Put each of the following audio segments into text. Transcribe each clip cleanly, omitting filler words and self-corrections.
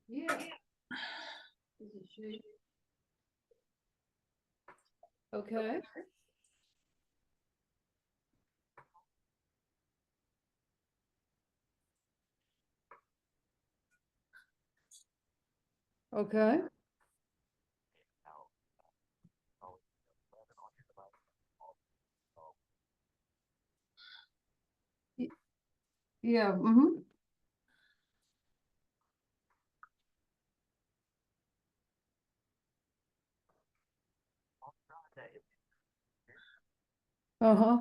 Yeah. Okay. Okay. Yeah. Mm-hmm. Uh-huh.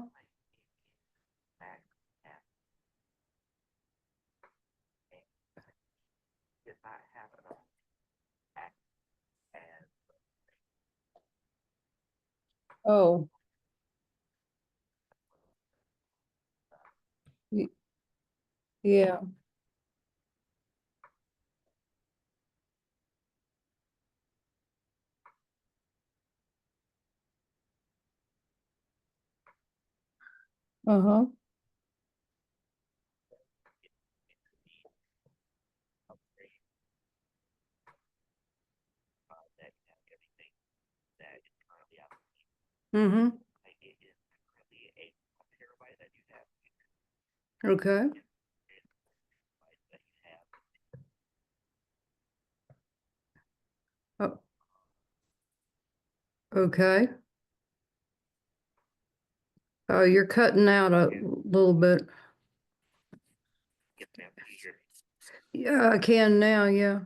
Oh, yeah. Uh-huh. Mm-hmm. Okay. Oh, okay. Oh, you're cutting out a little bit. Yeah, I can now, yeah.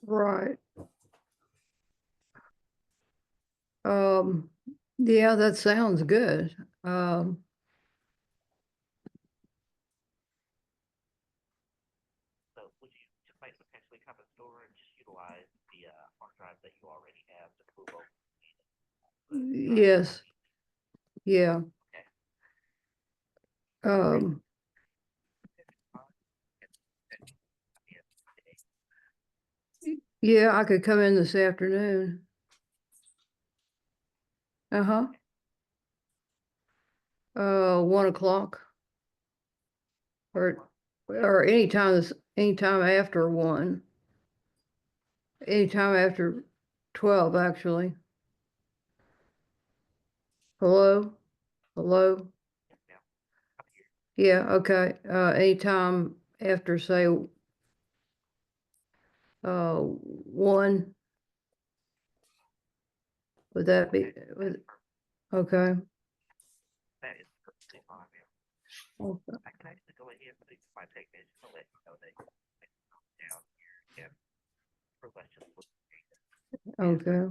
Right. Um, yeah, that sounds good. Yes, yeah. Um, yeah, I could come in this afternoon. Uh-huh. 1 o'clock or anytime after 1. Anytime after 12, actually. Hello? Hello? Yeah, okay. Anytime after, say, 1, would that be, okay. Okay. Okay.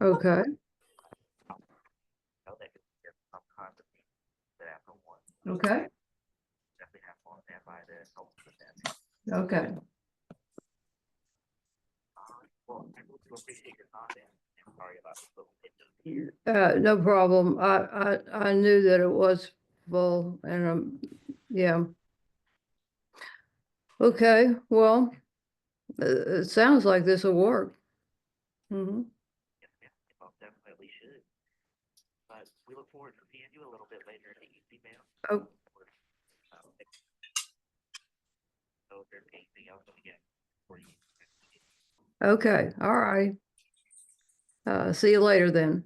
Okay. Okay. Okay. No problem. I knew that it was full and, yeah. Okay, well, it sounds like this will work. Mm-hmm. Oh, okay, all right. See you later then.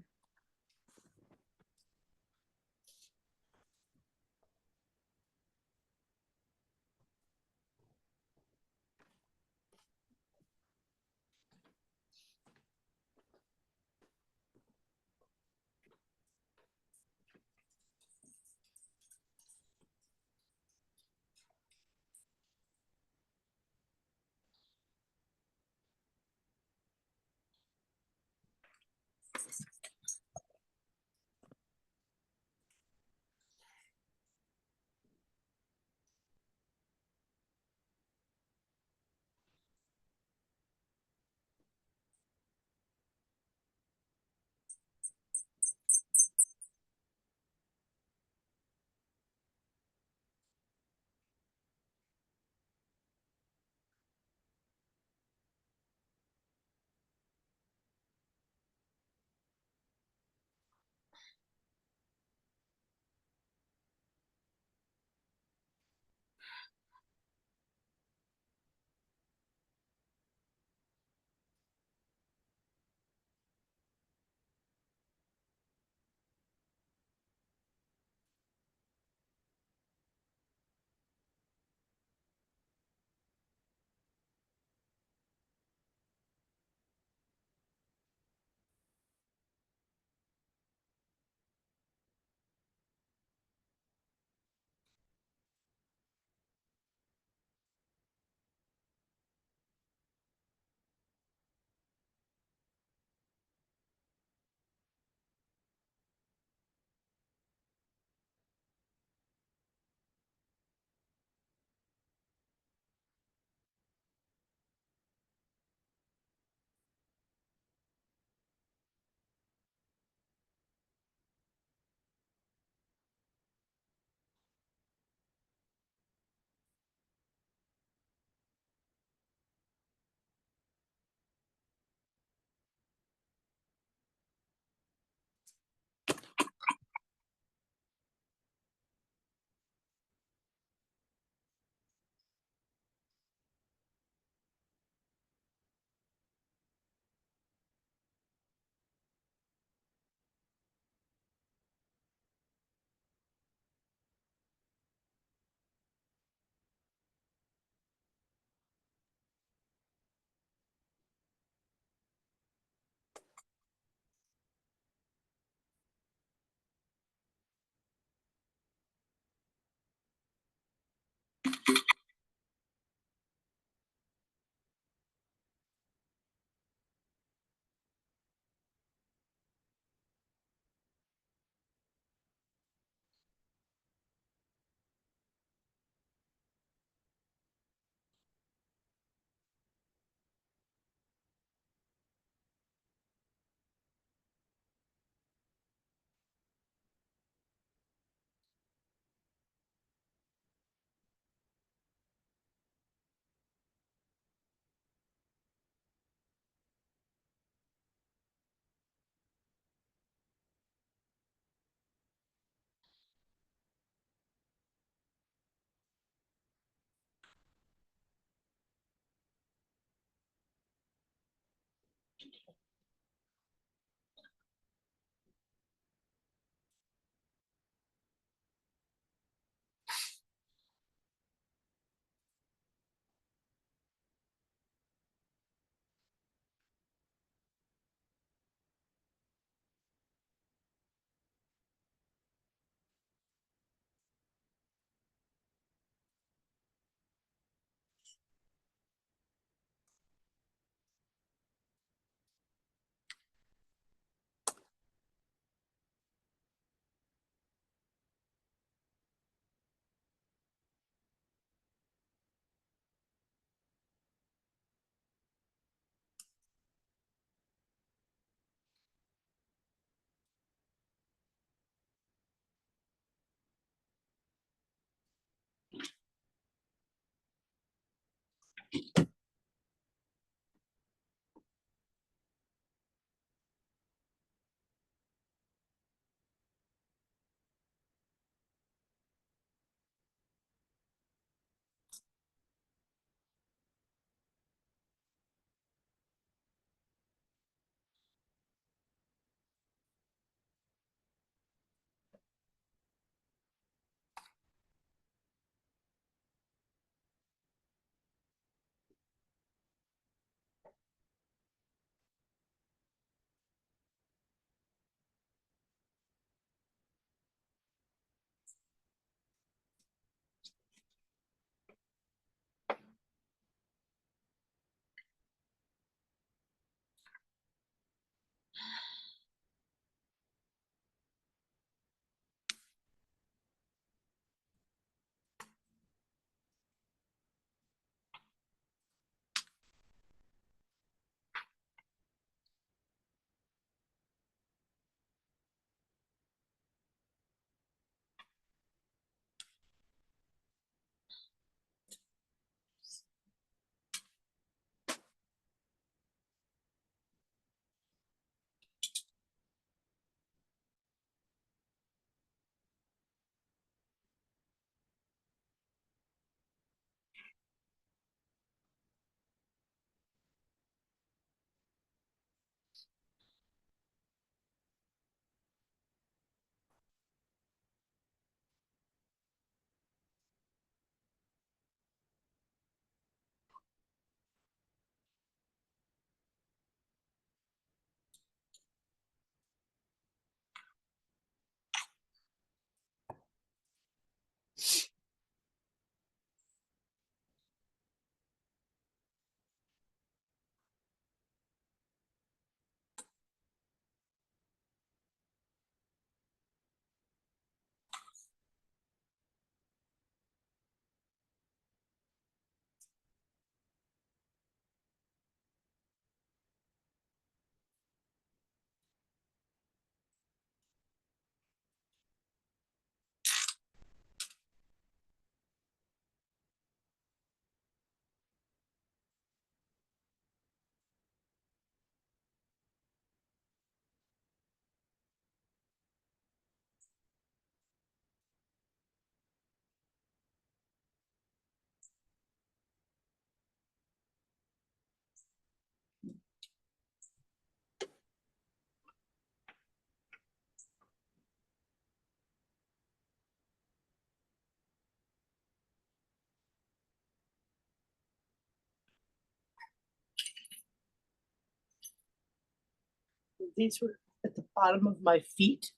These were at the bottom of my feet.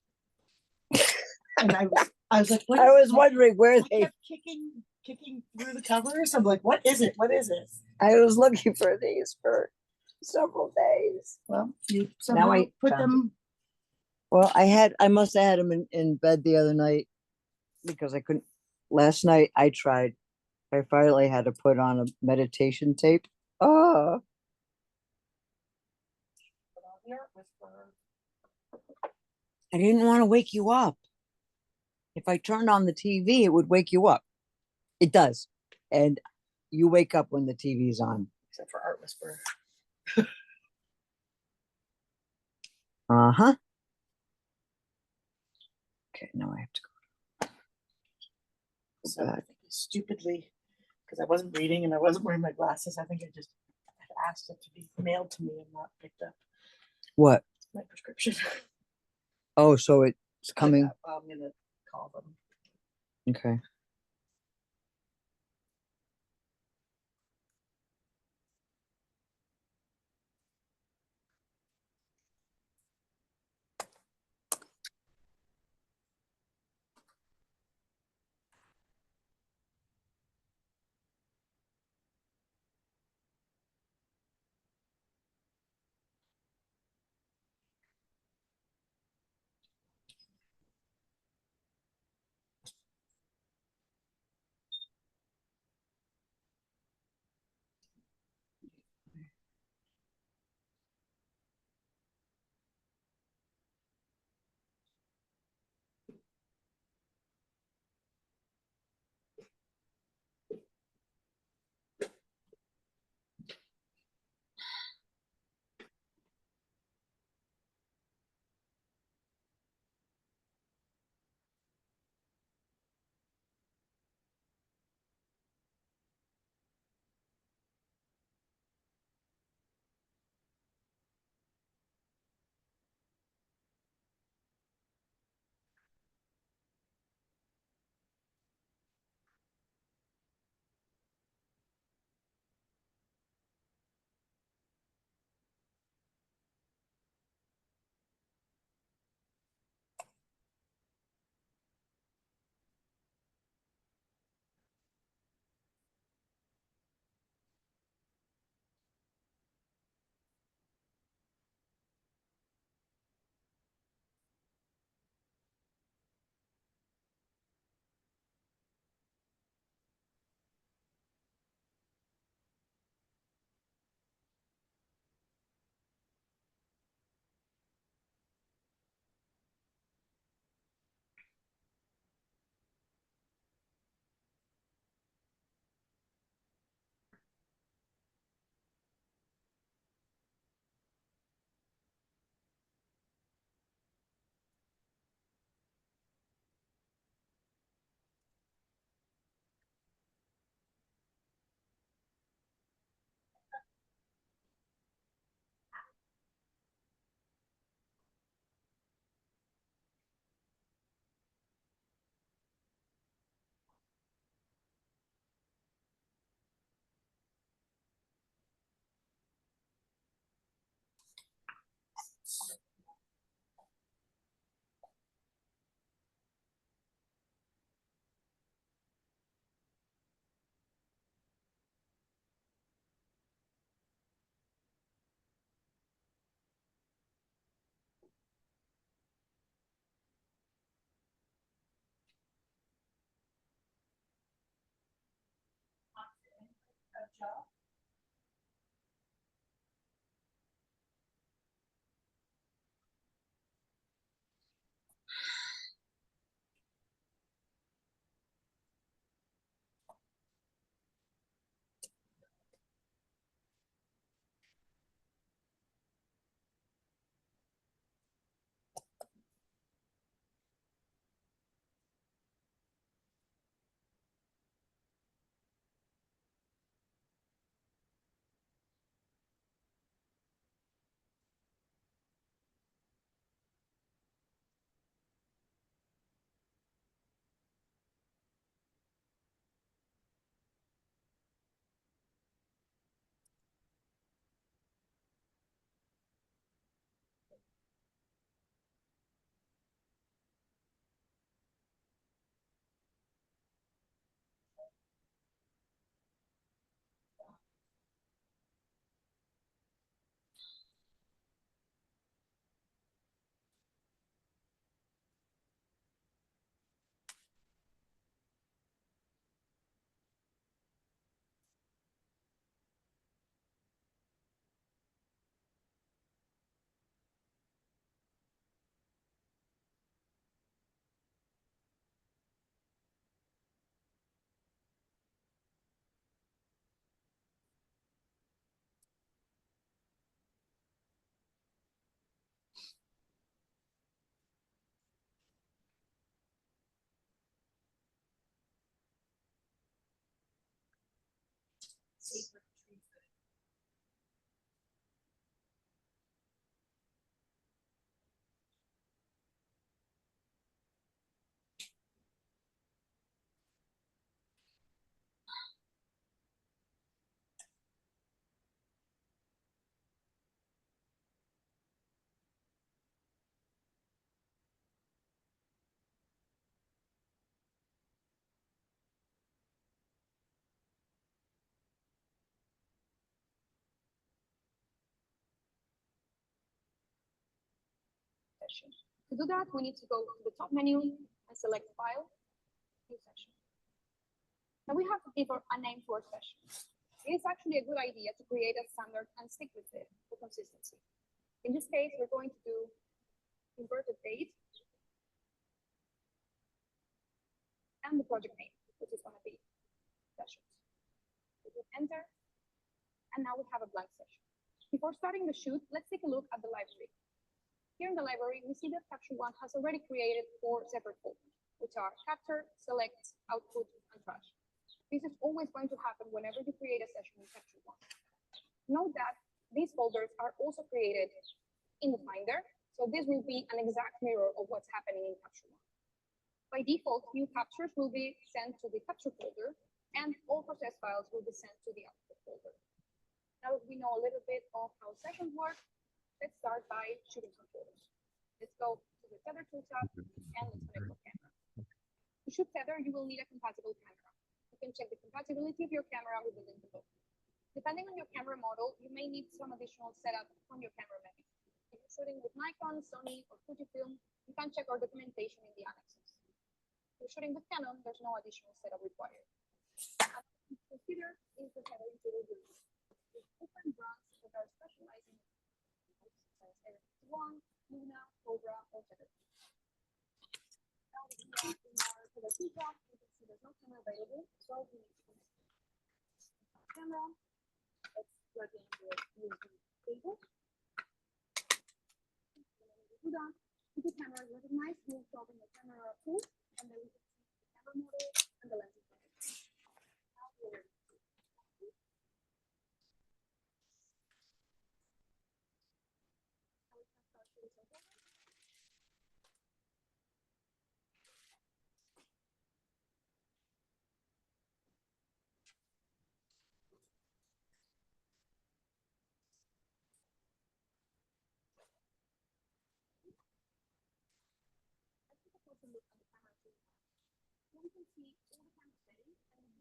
And I was like, what I is was that? wondering where I they. kept kicking through the covers. I'm like, what is it? What is it? I was looking for these for several days. Well, you somehow I put found them. Well, I must have had them in bed the other night because I couldn't. Last night I tried. I finally had to put on a meditation tape. Oh, I didn't want to wake you up. If I turned on the TV, it would wake you up. It does. And you wake up when the TV's on. Except for Art Whisperer. Uh-huh. Okay, now I have to go. So I think stupidly, because I wasn't reading and I wasn't wearing my glasses, I think I just had asked it to be mailed to me and not picked up What? my prescription. Oh, so it's coming. I'm gonna call them. Okay. Session. To do that, we need to go to the top menu and select File, New Session. Now we have to give a name to our session. It is actually a good idea to create a standard and stick with it for consistency. In this case, we're going to do inverted date and the project name, which is going to be sessions. We hit enter, and now we have a blank session. Before starting the shoot, let's take a look at the library. Here in the library, we see that Capture One has already created 4 separate folders, which are Capture, Select, Output, and Trash. This is always going to happen whenever you create a session in Capture One. Note that these folders are also created in the Finder, so this will be an exact mirror of what's happening in Capture One. By default, new captures will be sent to the Capture folder, and all process files will be sent to the Output folder. Now that we know a little bit of how sessions work, let's start by shooting some photos. Let's go to the Tether tool tab and let's connect our camera. To shoot Tether, you will need a compatible camera. You can check the compatibility of your camera with the link below. Depending on your camera model, you may need some additional setup from your camera menu. If you're shooting with Nikon, Sony, or Fujifilm, you can check our documentation in the annexes. If you're shooting with Canon, there's no additional setup required. Consider is the tethering tool used. There's different brands that are specializing in One, Luna, Cobra, or Tether. Now we are in our Tether tool tab. You can see there's no camera available, so we need to connect the camera. Let's plug in the USB cable. When we do that, if the camera is recognized, we'll drop in the camera tool, and then we can see the camera model and the lens. Now we're ready. Look at the camera too. So we can see all the camera settings and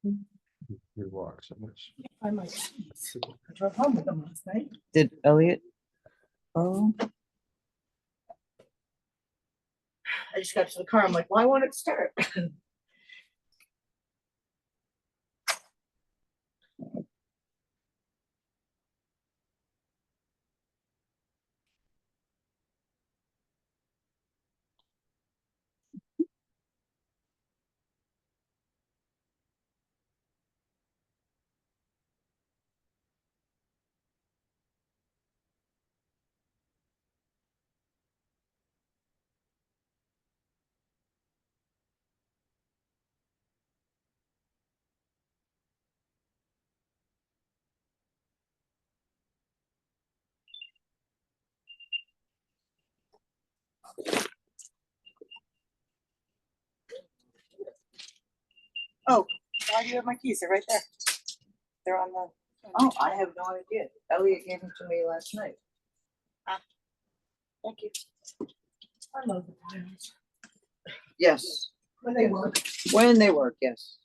We walk so much. I might. I drove home with them last night. Did Elliot? Oh, I just got to the car. I'm like, why won't it start? Oh, why do you have my keys? They're right there. They're on the. oh, I have no idea. Elliot gave them to me last night. Thank you. I love the tires. Yes, When they work. when they work, yes.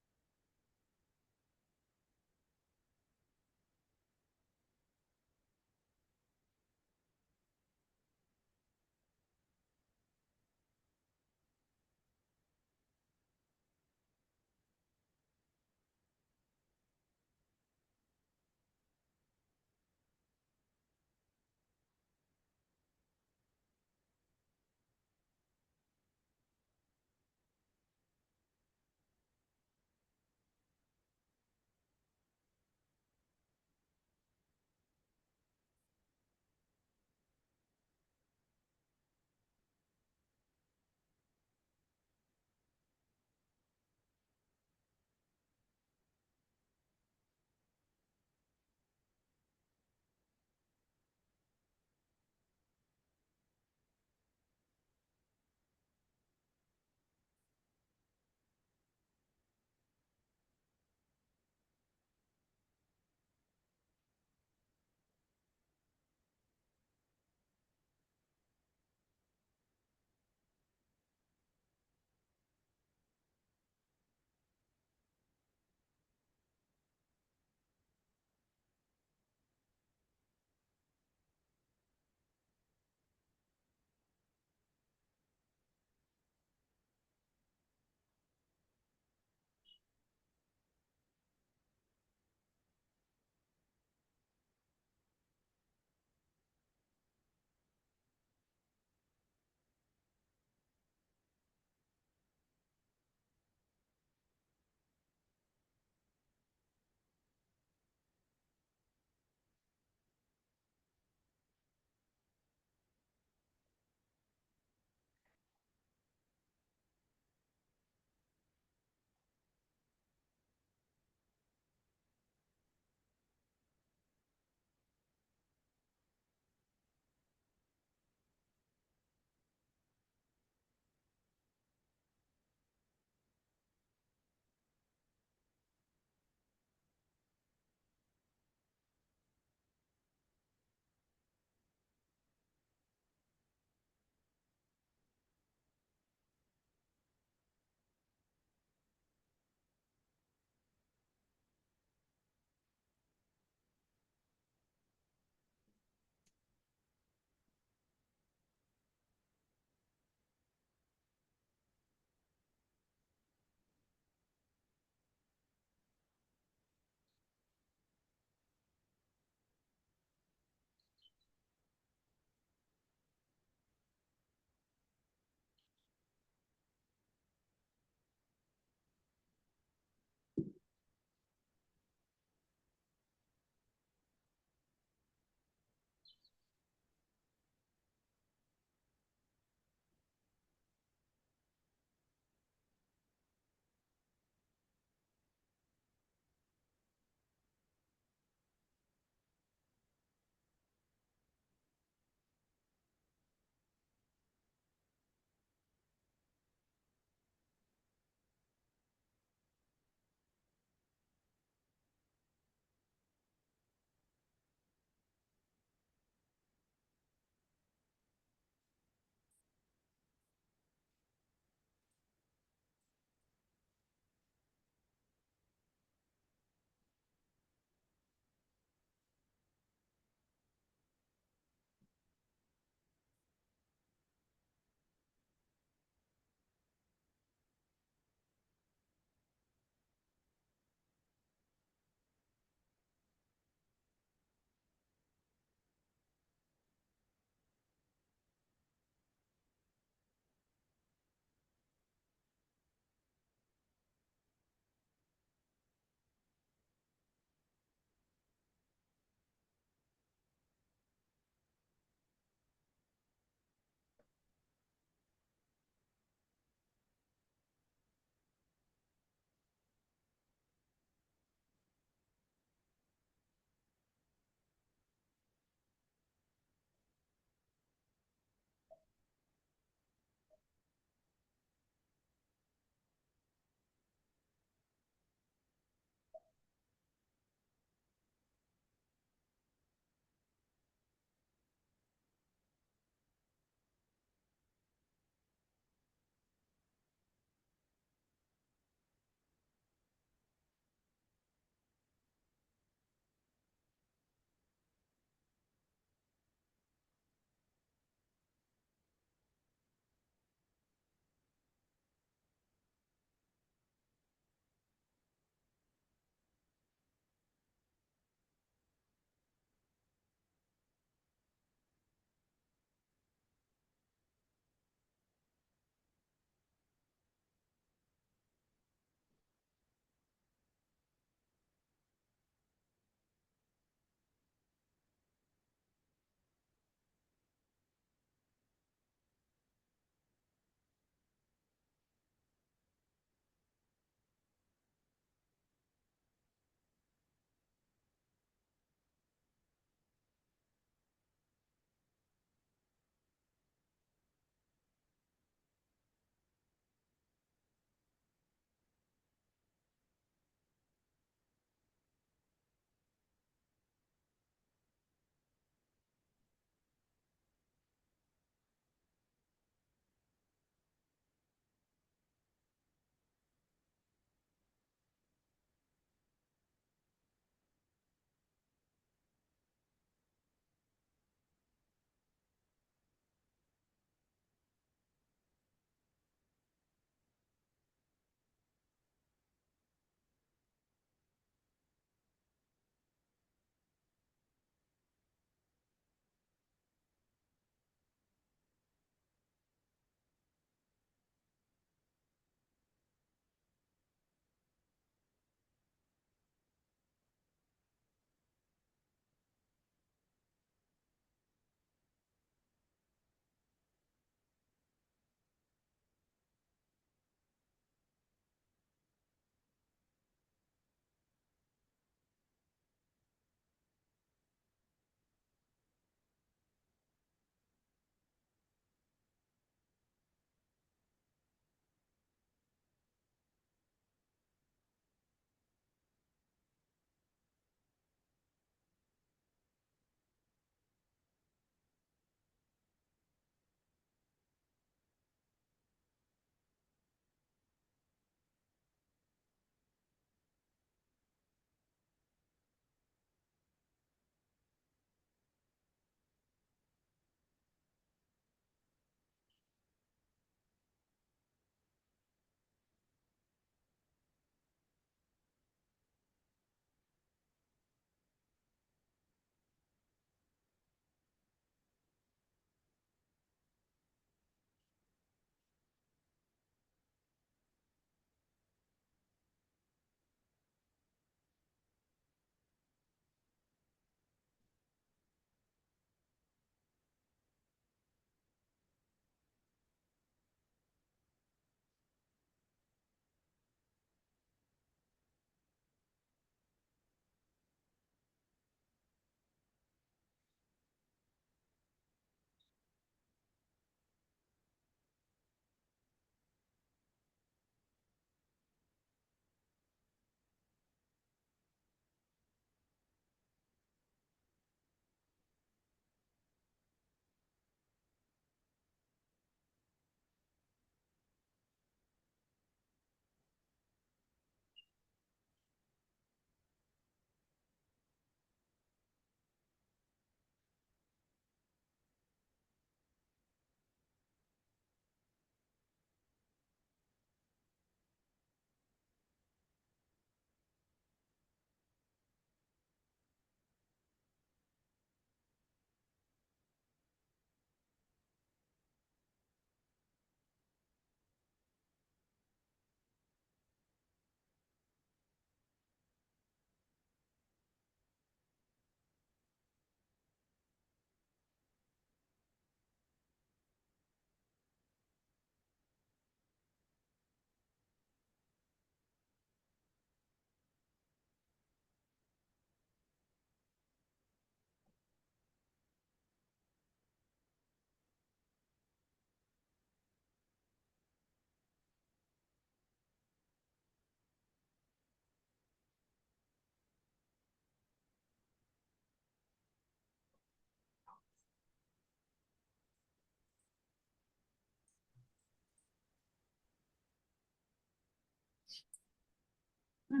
All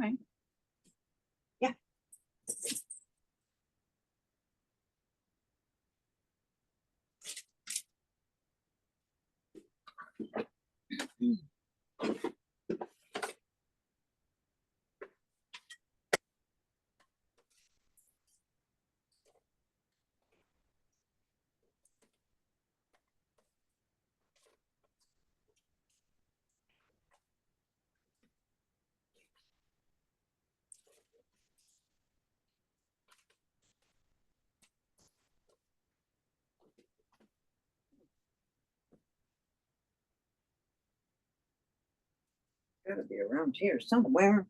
right. Yeah. Gotta be around here somewhere.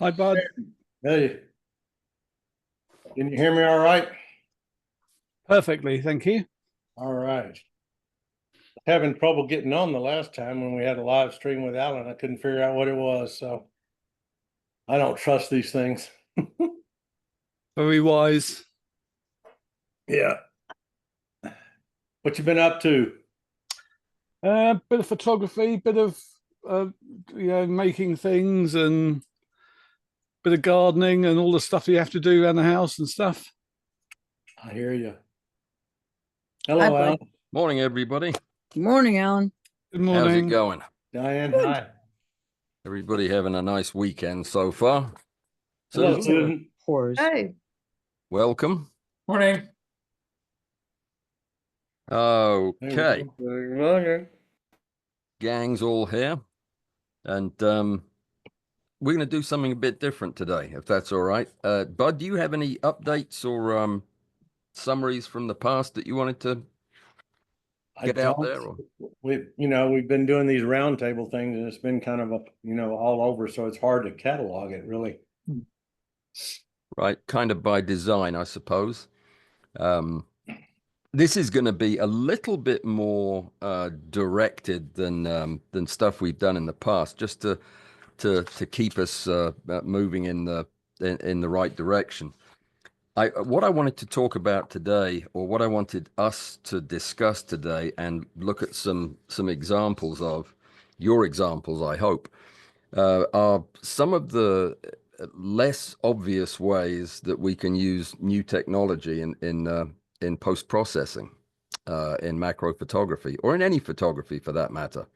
Hi, Bud. Hey, can you hear me all right? Perfectly, thank you. All right. Having trouble getting on the last time when we had a live stream with Alan. I couldn't figure out what it was, so I don't trust these things. Very wise. Yeah. What you been up to? Bit of photography, bit of making things, and bit of gardening, and all the stuff you have to do around the house and stuff. I hear you. Hello, Hi, Bud. Alan. Morning, everybody. Good morning, Alan. Good How's morning. it going? Diane, Good. hi. Everybody having a nice weekend so far? Hello, Susan, Susan. Pores. Hey, welcome. Morning. Okay, Good morning. gang's all here. And we're going to do something a bit different today, if that's all right. Bud, do you have any updates or summaries from the past that you wanted to get out there? Or? We've been doing these roundtable things and it's been kind of all over, so it's hard to catalog it really. Right, kind of by design, I suppose. This is going to be a little bit more directed than stuff we've done in the past, just to keep us moving in the right direction. What I wanted to talk about today, or what I wanted us to discuss today, and look at some examples of your examples, I hope, are some of the less obvious ways that we can use new technology in post processing, in macro photography, or in any photography for that matter.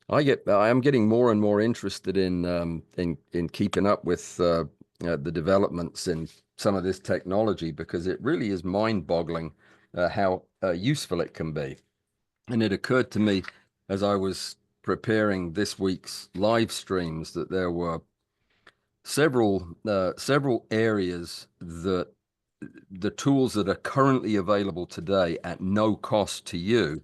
I am getting more and more interested in keeping up with the developments in some of this technology, because it really is mind-boggling how useful it can be. And it occurred to me as I was preparing this week's live streams that there were several areas that the tools that are currently available today at no cost to you,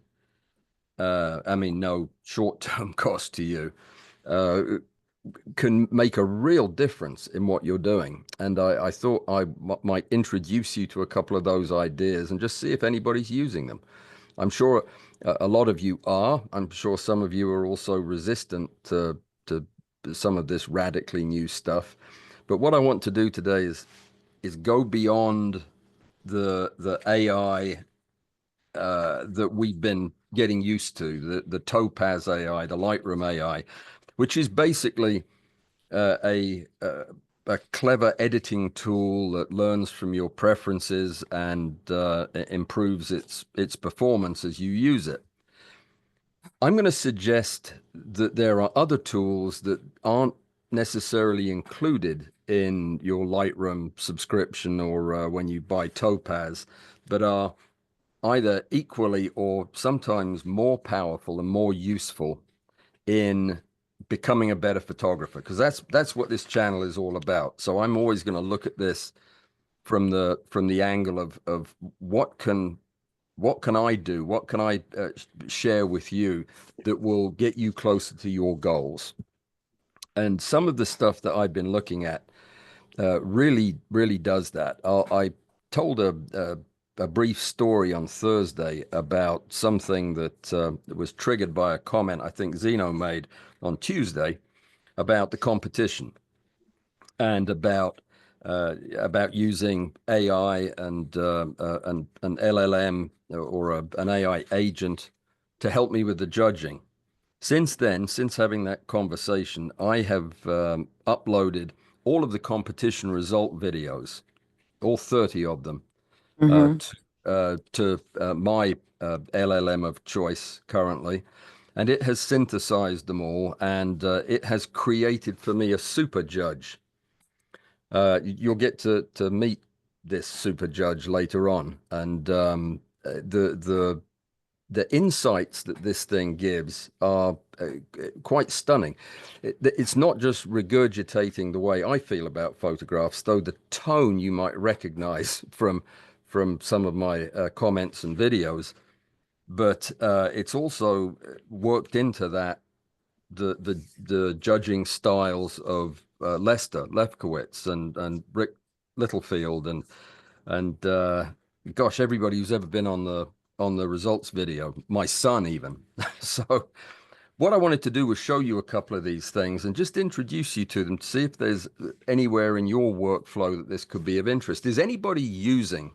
I mean, no short-term cost to you, can make a real difference in what you're doing. And I thought I might introduce you to a couple of those ideas and just see if anybody's using them. I'm sure a lot of you are. I'm sure some of you are also resistant to some of this radically new stuff. But what I want to do today is go beyond the AI that we've been getting used to, the Topaz AI, the Lightroom AI, which is basically a clever editing tool that learns from your preferences and improves its performance as you use it. I'm going to suggest that there are other tools that aren't necessarily included in your Lightroom subscription or when you buy Topaz, but are either equally or sometimes more powerful and more useful in becoming a better photographer, because that's what this channel is all about. So I'm always going to look at this from the angle of what can I do, what can I share with you that will get you closer to your goals. And some of the stuff that I've been looking at really does that. I told a brief story on Thursday about something that was triggered by a comment I think Zeno made on Tuesday about the competition and about using AI and an LLM or an AI agent to help me with the judging. Since then, since having that conversation, I have uploaded all of the competition result videos, all 30 of them, to my LLM of choice currently, and it has synthesized them all, and it has created for me a super judge. You'll get to meet this super judge later on, and the insights that this thing gives are quite stunning. It's not just regurgitating the way I feel about photographs, though the tone you might recognize from some of my comments and videos, but it's also worked into that the judging styles of Lester Lefkowitz and Rick Littlefield and gosh, everybody who's ever been on the results video, my son even. So what I wanted to do was show you a couple of these things and just introduce you to them to see if there's anywhere in your workflow that this could be of interest. Is anybody using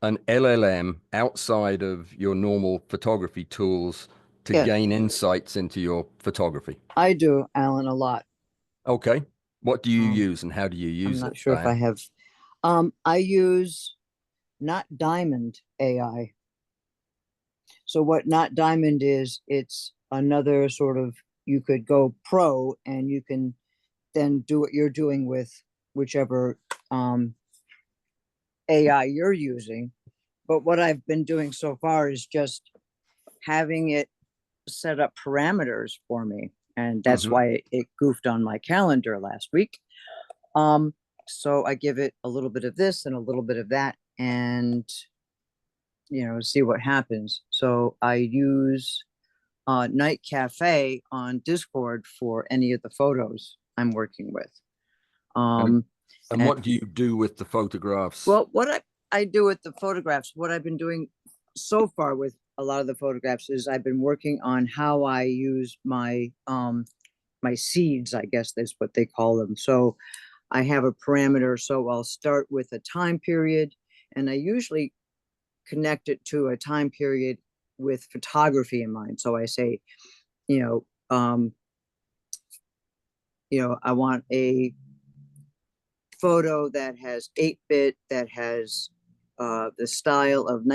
an LLM outside of your normal photography tools to Yeah. gain insights into your photography? I do, Alan, a lot. Okay. What do you use and how do you use it? I'm not sure if I have. I use Not Diamond AI. So what Not Diamond is, it's another sort of, you could go pro and you can then do what you're doing with whichever AI you're using. But what I've been doing so far is just having it set up parameters for me. And that's why it goofed on my calendar last week. So I give it a little bit of this and a little bit of that and, see what happens. So I use Night Cafe on Discord for any of the photos I'm working with. And what do you do with the photographs? Well, what I do with the photographs, what I've been doing so far with a lot of the photographs is I've been working on how I use my my seeds, I guess that's what they call them. So I have a parameter. So I'll start with a time period, and I usually connect it to a time period with photography in mind. So I say, I want a photo that has 8-bit, that has the style of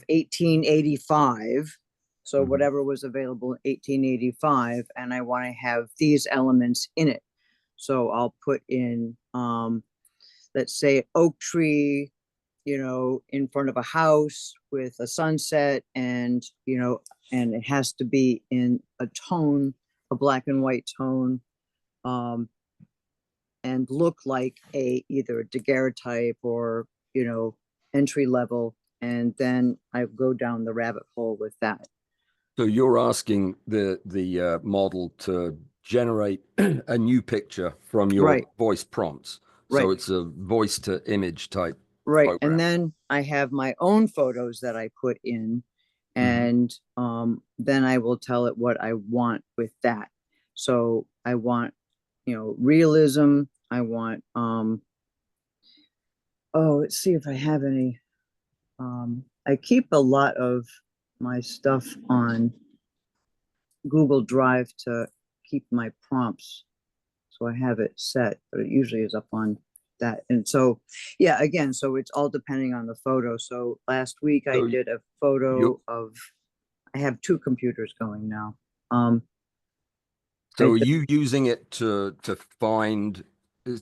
1885. So Mhm. whatever was available in 1885, and I want to have these elements in it. So I'll put in, let's say, an oak tree, in front of a house with a sunset, and and it has to be in a tone, a black and white tone, and look like either a daguerreotype or entry level, and then I go down the rabbit hole with that. So you're asking the model to generate a new picture from your Right. voice prompts. Right. So it's a voice to image type Right. program. And then I have my own photos that I put in, and then I will tell it what I want with that. So I want, realism. I want, let's see if I have any. I keep a lot of my stuff on Google Drive to keep my prompts. So I have it set, but it usually is up on that. And so, yeah, again, so it's all depending on the photo. So last week I So did a photo of, I have 2 computers going now. So I are you using it to find,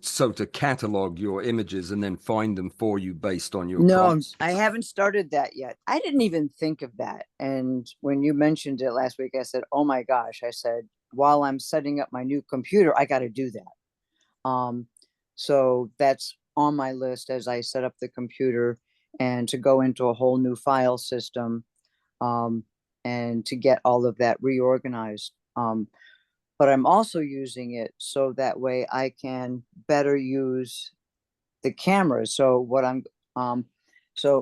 so to catalog your images and then find them for you based on your No, prompts? I haven't started that yet. I didn't even think of that. And when you mentioned it last week, I said, oh my gosh, I said, while I'm setting up my new computer, I got to do that. So that's on my list as I set up the computer and to go into a whole new file system, and to get all of that reorganized. But I'm also using it so that way I can better use the cameras. So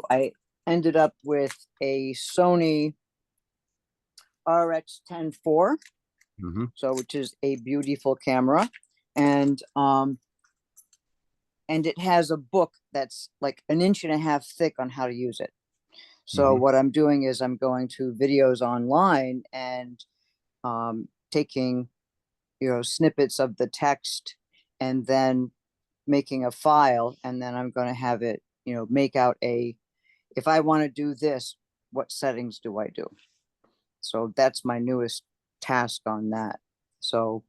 I ended up with a Sony RX10 IV, so which is a beautiful camera, and it has a book that's like 1.5 inches thick on how to use it. So what I'm doing is I'm going to videos online and taking snippets of the text and then making a file, and then I'm going to have it make out if I want to do this, what settings do I do? So that's my newest task on that. So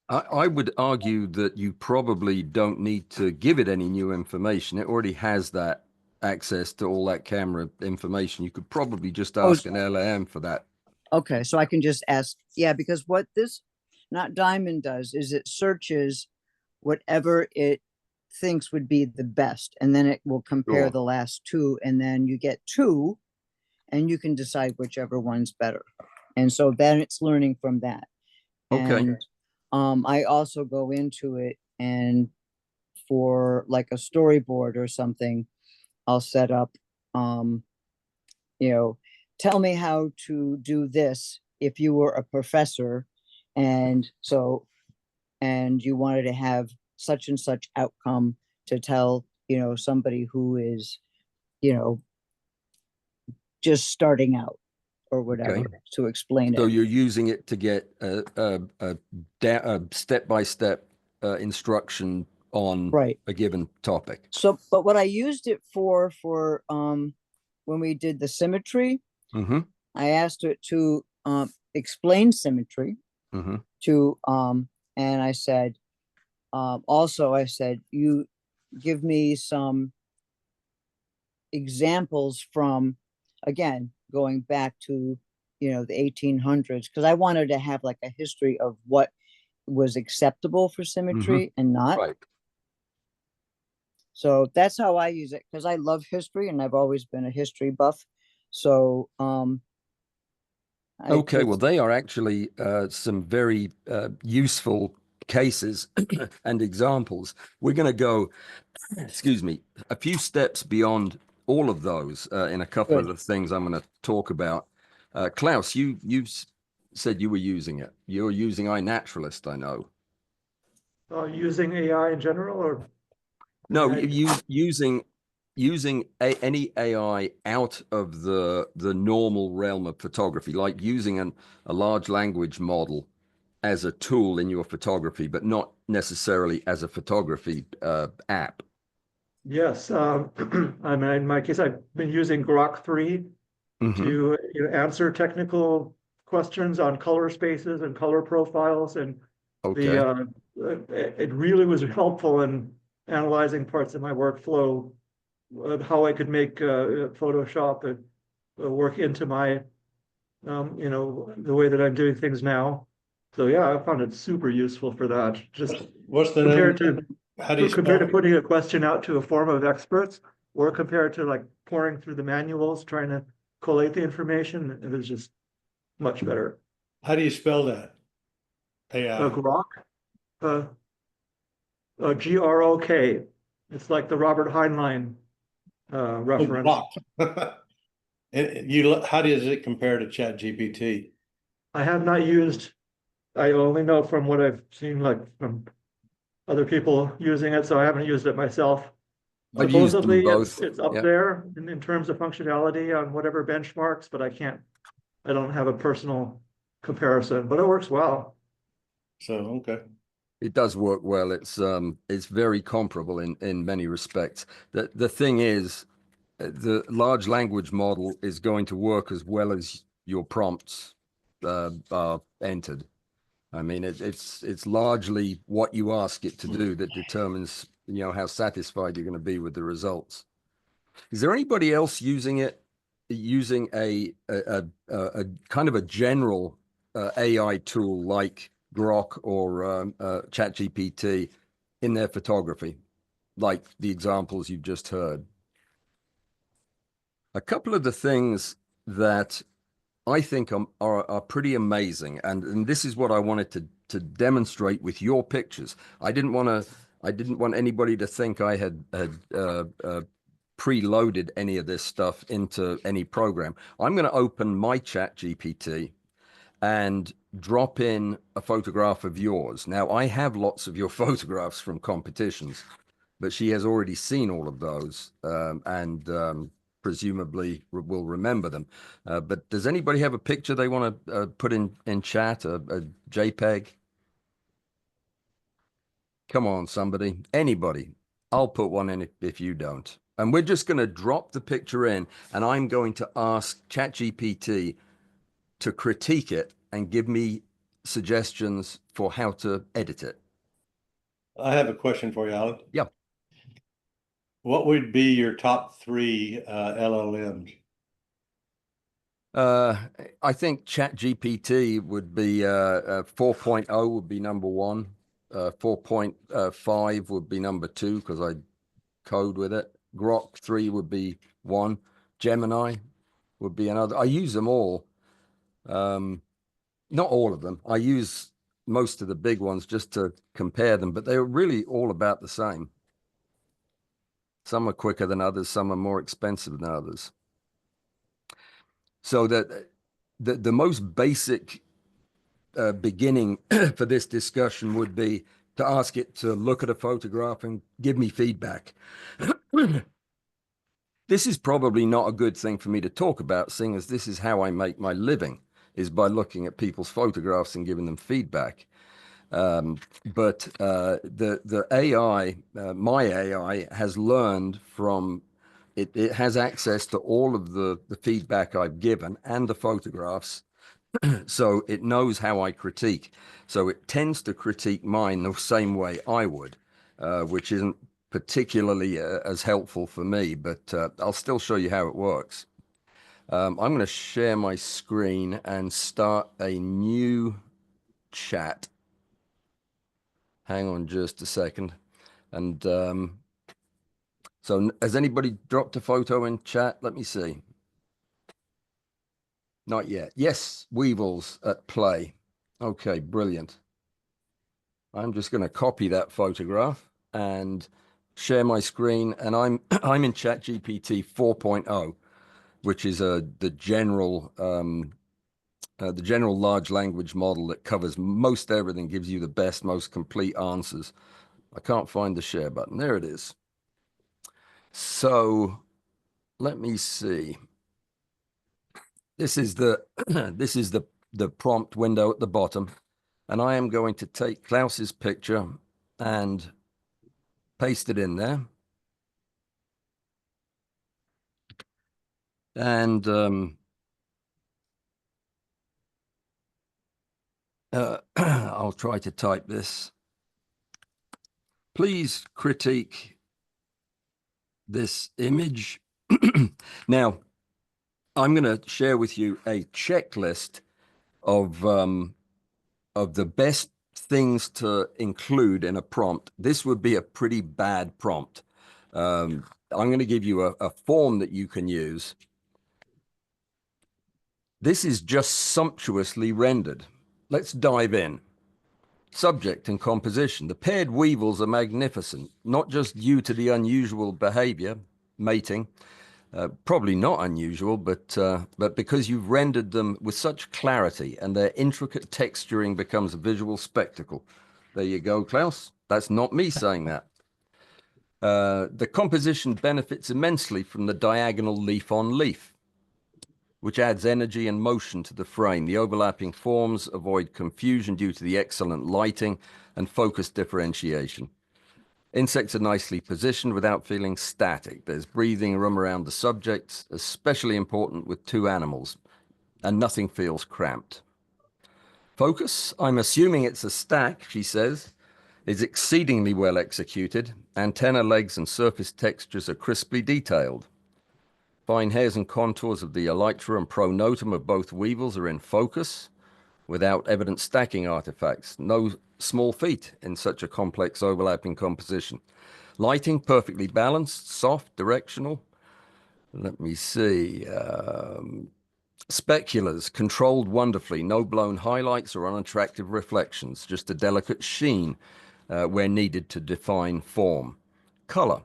I would argue that you probably don't need to give it any new information. It already has that access to all that camera information. You could probably just ask an LLM for that. okay, so I can just ask, yeah, because what this not Diamond does is it searches whatever it thinks would be the best, and then it will compare Sure. the last 2, and then you get 2, and you can decide whichever one's better. And so then it's learning from that. Okay. And I also go into it, and for like a storyboard or something, I'll set up, tell me how to do this if you were a professor, and you wanted to have such and such outcome to tell somebody who is just starting out or whatever, to explain So it. you're using it to get a step-by-step instruction on Right. a given topic. So, but what I used it for when we did the symmetry, I asked it to explain symmetry to and I said, also I said, you give me some examples from, again, going back to the 1800s, because I wanted to have like a history of what was acceptable for symmetry and not. Right. So that's how I use it, because I love history and I've always been a history buff. So Okay, well, they are actually some very useful cases and examples. We're going to go, excuse me, a few steps beyond all of those in a couple of the things I'm going to talk about. Klaus, you said you were using it. You're using iNaturalist, I know. Using AI in general, or no, using any AI out of the normal realm of photography, like using a large language model as a tool in your photography, but not necessarily as a photography app. Yes, I mean, in my case, I've been using Grok 3 Mhm. to answer technical questions on color spaces and color profiles, and Okay. it really was helpful in analyzing parts of my workflow, how I could make Photoshop work into my the way that I'm doing things now. So yeah, I found it super useful for that. Just What's the compared name? to How do you compared to spell? putting a question out to a forum of experts, or compared to like pouring through the manuals, trying to collate the information, it was just much better. How do you spell that? AI. Grok, uh, Grok. It's like the Robert Heinlein Oh, reference. Grok. And how does it compare to Chat GPT? I have not used. I only know from what I've seen, like from other people using it, so I haven't used it myself. I've used them Supposedly, both. it's up Yeah. there in terms of functionality on whatever benchmarks, but I don't have a personal comparison, but it works well. So, okay. It does work well. It's very comparable in many respects. The thing is, the large language model is going to work as well as your prompts are entered. I mean, it's largely what you ask it to do that determines, how satisfied you're going to be with the results. Is there anybody else using it, using a kind of a general AI tool like Grok or ChatGPT in their photography, like the examples you've just heard? A couple of the things that I think are pretty amazing, and this is what I wanted to demonstrate with your pictures. I didn't want anybody to think I had preloaded any of this stuff into any program. I'm going to open my Chat GPT and drop in a photograph of yours. Now, I have lots of your photographs from competitions, but she has already seen all of those, and presumably will remember them. But does anybody have a picture they want to put in chat, a JPEG? Come on, somebody, anybody. I'll put one in if you don't. And we're just going to drop the picture in, and I'm going to ask ChatGPT to critique it and give me suggestions for how to edit it. I have a question for you, Alan. Yeah. What would be your top three LLMs? I think ChatGPT would be 4.0 would be number one. 4.5 would be number two because I code with it. Grok 3 would be one. Gemini would be another. I use them all. Not all of them. I use most of the big ones just to compare them, but they're really all about the same. Some are quicker than others. Some are more expensive than others. So that the most basic beginning for this discussion would be to ask it to look at a photograph and give me feedback. This is probably not a good thing for me to talk about, seeing as this is how I make my living, is by looking at people's photographs and giving them feedback. But the AI, my AI, has learned from it. It has access to all of the feedback I've given and the photographs, so it knows how I critique. So it tends to critique mine the same way I would, which isn't particularly as helpful for me, but I'll still show you how it works. I'm going to share my screen and start a new chat. Hang on just a second. And so has anybody dropped a photo in chat? Let me see. Not yet. Yes, Weevils at play. Okay, brilliant. I'm just going to copy that photograph and share my screen. And I'm in ChatGPT 4.0, which is the general large language model that covers most everything, gives you the best, most complete answers. I can't find the share button. There it is. So let me see. This is the this is the prompt window at the bottom, and I am going to take Klaus's picture and paste it in there. And I'll try to type this. Please critique this image. Now, I'm going to share with you a checklist of the best things to include in a prompt. This would be a pretty bad prompt. I'm going to give you a form that you can use. This is just sumptuously rendered. Let's dive in. Subject and composition. The paired weevils are magnificent, not just due to the unusual behavior, mating, probably not unusual, but because you've rendered them with such clarity and their intricate texturing becomes a visual spectacle. There you go, Klaus. That's not me saying that. The composition benefits immensely from the diagonal leaf on leaf, which adds energy and motion to the frame. The overlapping forms avoid confusion due to the excellent lighting and focus differentiation. Insects are nicely positioned without feeling static. There's breathing room around the subjects, especially important with two animals, and nothing feels cramped. Focus, I'm assuming it's a stack, she says, is exceedingly well executed. Antenna legs and surface textures are crisply detailed. Fine hairs and contours of the elytra and pronotum of both weevils are in focus without evident stacking artifacts. No small feat in such a complex overlapping composition. Lighting perfectly balanced, soft, directional. Let me see. Speculars controlled wonderfully. No blown highlights or unattractive reflections. Just a delicate sheen where needed to define form. Color.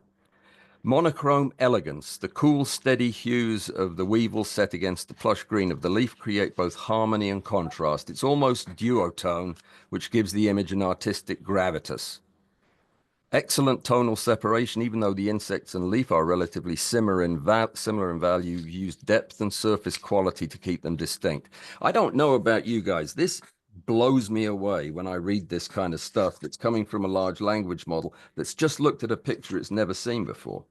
Monochrome elegance. The cool, steady hues of the weevil set against the plush green of the leaf create both harmony and contrast. It's almost duotone, which gives the image an artistic gravitas. Excellent tonal separation, even though the insects and leaf are relatively similar in value, use depth and surface quality to keep them distinct. I don't know about you guys. This blows me away when I read this kind of stuff that's coming from a large language model that's just looked at a picture it's never seen before.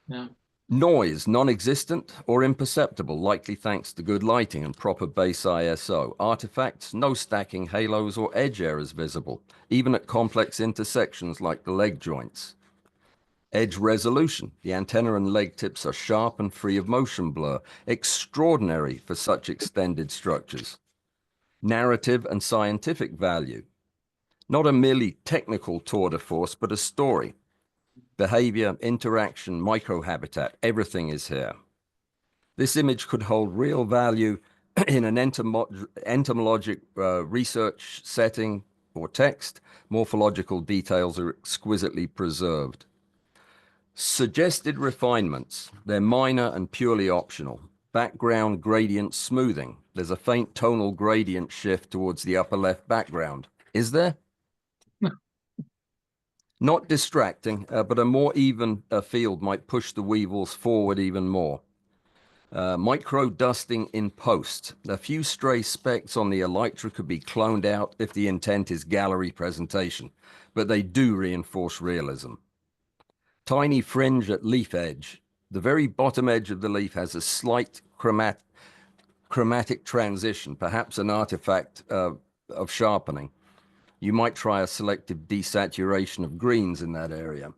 Yeah. Noise, non-existent or imperceptible, likely thanks to good lighting and proper base ISO. Artifacts, no stacking halos or edge errors visible, even at complex intersections like the leg joints. Edge resolution, the antenna and leg tips are sharp and free of motion blur, extraordinary for such extended structures. Narrative and scientific value, not a merely technical tour de force, but a story. Behavior, interaction, microhabitat, everything is here. This image could hold real value in an entomologic research setting or text. Morphological details are exquisitely preserved. Suggested refinements, they're minor and purely optional. Background gradient smoothing. There's a faint tonal gradient shift towards the upper left background. Is there? Not distracting, but a more even field might push the weevils forward even more. Micro dusting in post. A few stray specks on the elytra could be cloned out if the intent is gallery presentation, but they do reinforce realism. Tiny fringe at leaf edge. The very bottom edge of the leaf has a slight chromatic transition, perhaps an artifact of sharpening. You might try a selective desaturation of greens in that area.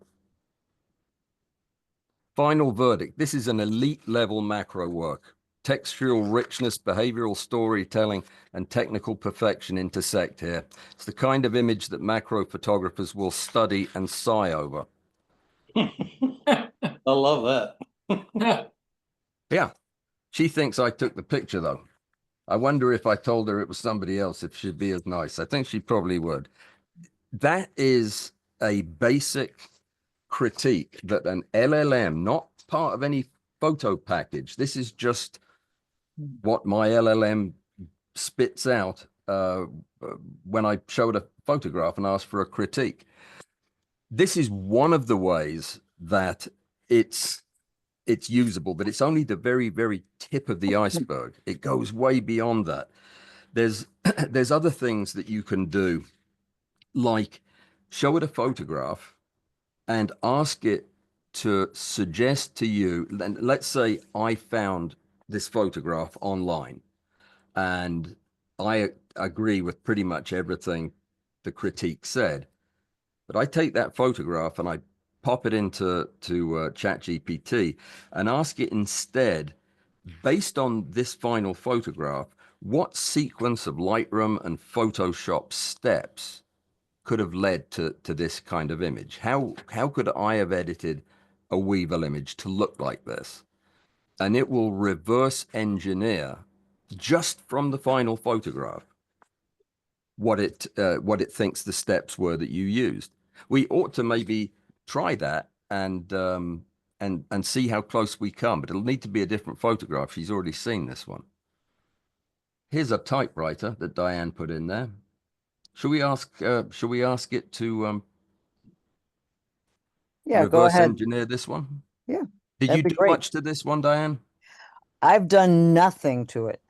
Final verdict. This is an elite level macro work. Textural richness, behavioral storytelling, and technical perfection intersect here. It's the kind of image that macro photographers will study and sigh over. I love that. Yeah. She thinks I took the picture though. I wonder if I told her it was somebody else, if she'd be as nice. I think she probably would. That is a basic critique that an LLM, not part of any photo package. This is just what my LLM spits out when I showed a photograph and asked for a critique. This is one of the ways that it's usable, but it's only the very, very tip of the iceberg. It goes way beyond that. There's other things that you can do, like show it a photograph, and ask it to suggest to you, let's say I found this photograph online and I agree with pretty much everything the critique said, but I take that photograph and I pop it into ChatGPT and ask it instead, based on this final photograph, what sequence of Lightroom and Photoshop steps could have led to this kind of image? How could I have edited a Weevil image to look like this? And it will reverse engineer just from the final photograph what it thinks the steps were that you used. We ought to maybe try that and see how close we come, but it'll need to be a different photograph. She's already seen this one. Here's a typewriter that Diane put in there. Should we ask it to Yeah, go reverse ahead. engineer this one? Yeah, Did that'd you be do great. much to this one, Diane? I've done nothing to it.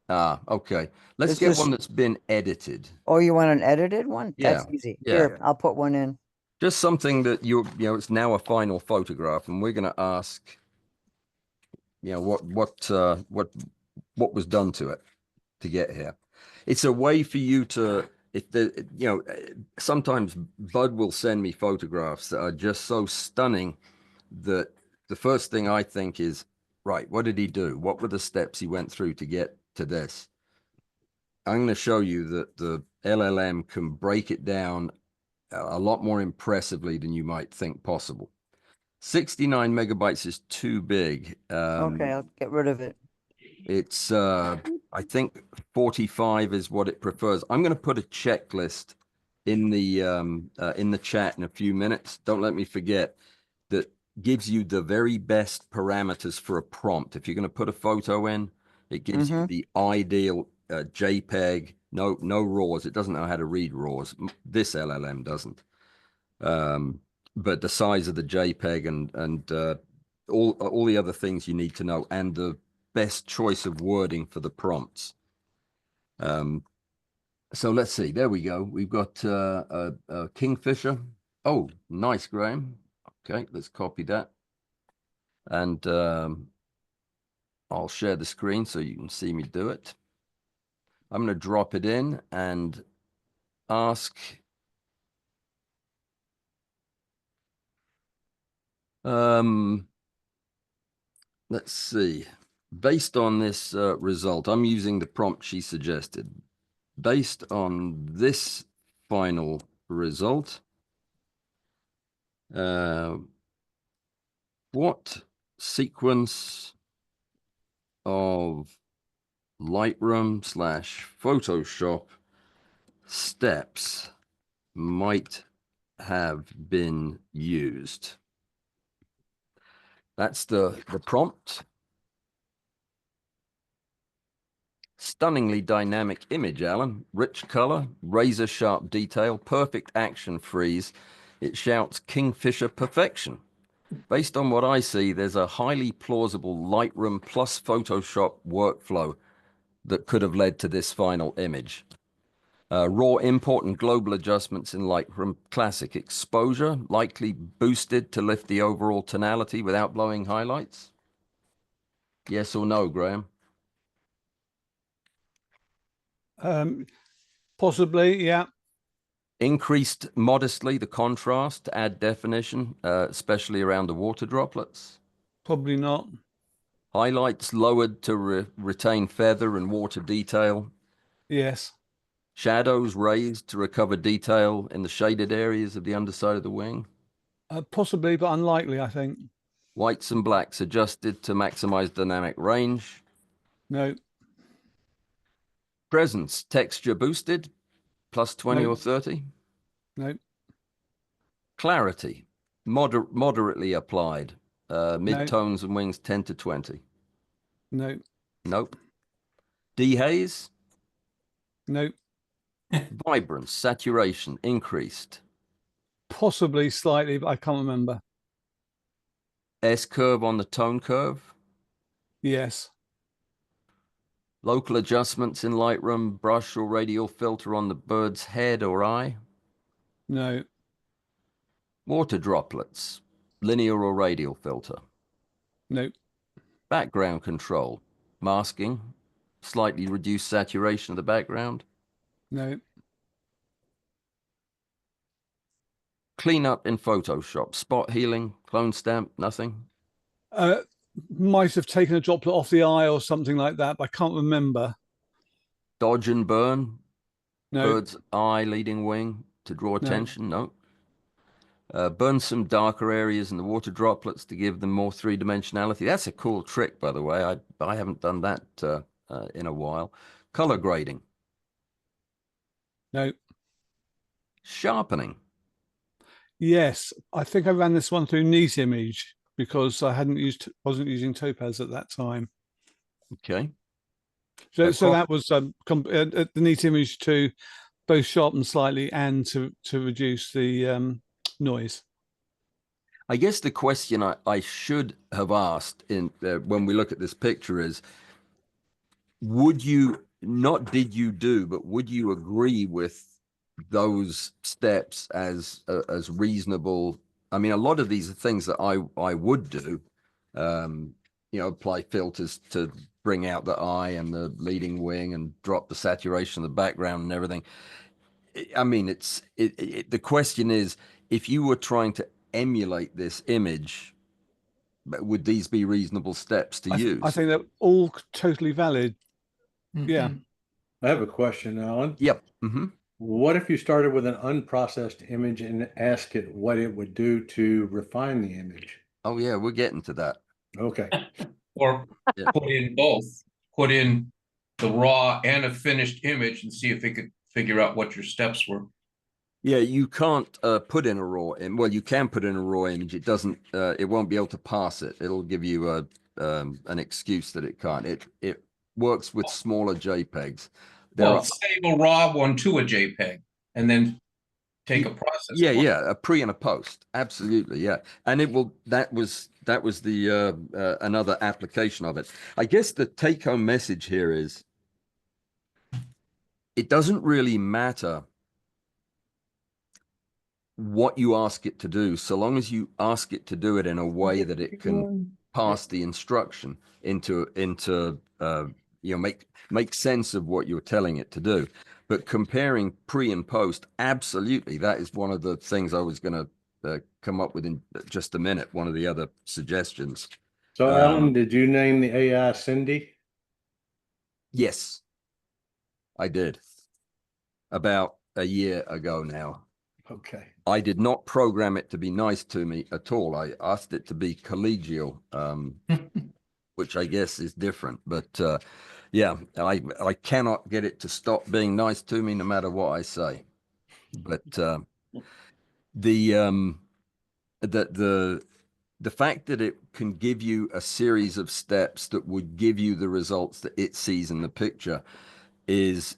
Ah, okay. Let's This get is- one that's been edited. Oh, you want an edited one? That's Yeah, easy. yeah. Here, I'll put one in. Just something that it's now a final photograph, and we're going to ask, what was done to it to get here. It's a way for you to, sometimes Bud will send me photographs that are just so stunning that the first thing I think is, right, what did he do? What were the steps he went through to get to this? I'm going to show you that the LLM can break it down a lot more impressively than you might think possible. 69 megabytes is too big. Okay, I'll get rid of it. It's, I think 45 is what it prefers. I'm going to put a checklist in the chat in a few minutes. Don't let me forget, that gives you the very best parameters for a prompt. If you're going to put a photo in, it gives you the ideal JPEG, no RAWs. It doesn't know how to read RAWs. This LLM doesn't. But the size of the JPEG and all the other things you need to know, and the best choice of wording for the prompts. So let's see. There we go. We've got a Kingfisher. Oh, nice, Graham. Okay, let's copy that. And I'll share the screen so you can see me do it. I'm going to drop it in and ask. Let's see. Based on this result, I'm using the prompt she suggested. Based on this final result, what sequence of Lightroom / Photoshop steps might have been used? That's the prompt. Stunningly dynamic image, Alan. Rich color, razor sharp detail, perfect action freeze. It shouts Kingfisher perfection. Based on what I see, there's a highly plausible Lightroom plus Photoshop workflow that could have led to this final image. Raw import and global adjustments in Lightroom Classic. Exposure likely boosted to lift the overall tonality without blowing highlights. Yes or no, Graham? Possibly, yeah. Increased modestly the contrast to add definition, especially around the water droplets. Probably not. Highlights lowered to retain feather and water detail. Yes. Shadows raised to recover detail in the shaded areas of the underside of the wing. Possibly, but unlikely, I think. Whites and blacks adjusted to maximize dynamic range. No. Presence texture boosted, plus 20 or 30. No. Clarity, moderately applied. Mid-tones and wings 10 to 20. No. Nope. Dehaze. No. Vibrance, saturation increased. Possibly slightly, but I can't remember. S-curve on the tone curve. Yes. Local adjustments in Lightroom, brush or radial filter on the bird's head or eye. No. Water droplets, linear or radial filter. No, Background control, masking, slightly reduced saturation of the background. no, Cleanup in Photoshop, spot healing, clone stamp, nothing. might have taken a droplet off the eye or something like that, but I can't remember. Dodge and burn, No, bird's eye leading wing to draw no. attention, no. Burn some darker areas in the water droplets to give them more three-dimensionality. That's a cool trick, by the way. I haven't done that in a while. Color grading. No. Sharpening. Yes, I think I ran this one through Neat Image because I wasn't using Topaz at that time. Okay. So that was the Neat Image to both sharpen slightly and to reduce the noise. I guess the question I should have asked in when we look at this picture is, would you, not did you do, but would you agree with those steps as reasonable? I mean, a lot of these are things that I would do, apply filters to bring out the eye and the leading wing and drop the saturation of the background and everything. I mean, the question is, if you were trying to emulate this image, would these be reasonable steps to use? I think they're all totally valid. Yeah. I have a question, Alan. Yep. Mm-hmm. What if you started with an unprocessed image and asked it what it would do to refine the image? Oh yeah, we're getting to that. Okay. Or Yeah. put in both, put in the raw and a finished image and see if it could figure out what your steps were. Yeah, you can't put in a raw image. Well, you can put in a raw image. It doesn't. It won't be able to parse it. It'll give you an excuse that it can't. It works with smaller JPEGs. Well, save a raw one to a JPEG and then take a process. Yeah, a pre and a post. Absolutely, yeah. And it will. That was the another application of it. I guess the take-home message here is, it doesn't really matter what you ask it to do, so long as you ask it to do it in a way that it can pass the instruction into make sense of what you're telling it to do. But comparing pre and post, absolutely, that is one of the things I was going to come up with in just a minute. One of the other suggestions. So, Alan, did you name the AI Cindy? Yes, I did. About a year ago now. Okay. I did not program it to be nice to me at all. I asked it to be collegial, which I guess is different. But yeah, I cannot get it to stop being nice to me no matter what I say. But the fact that it can give you a series of steps that would give you the results that it sees in the picture is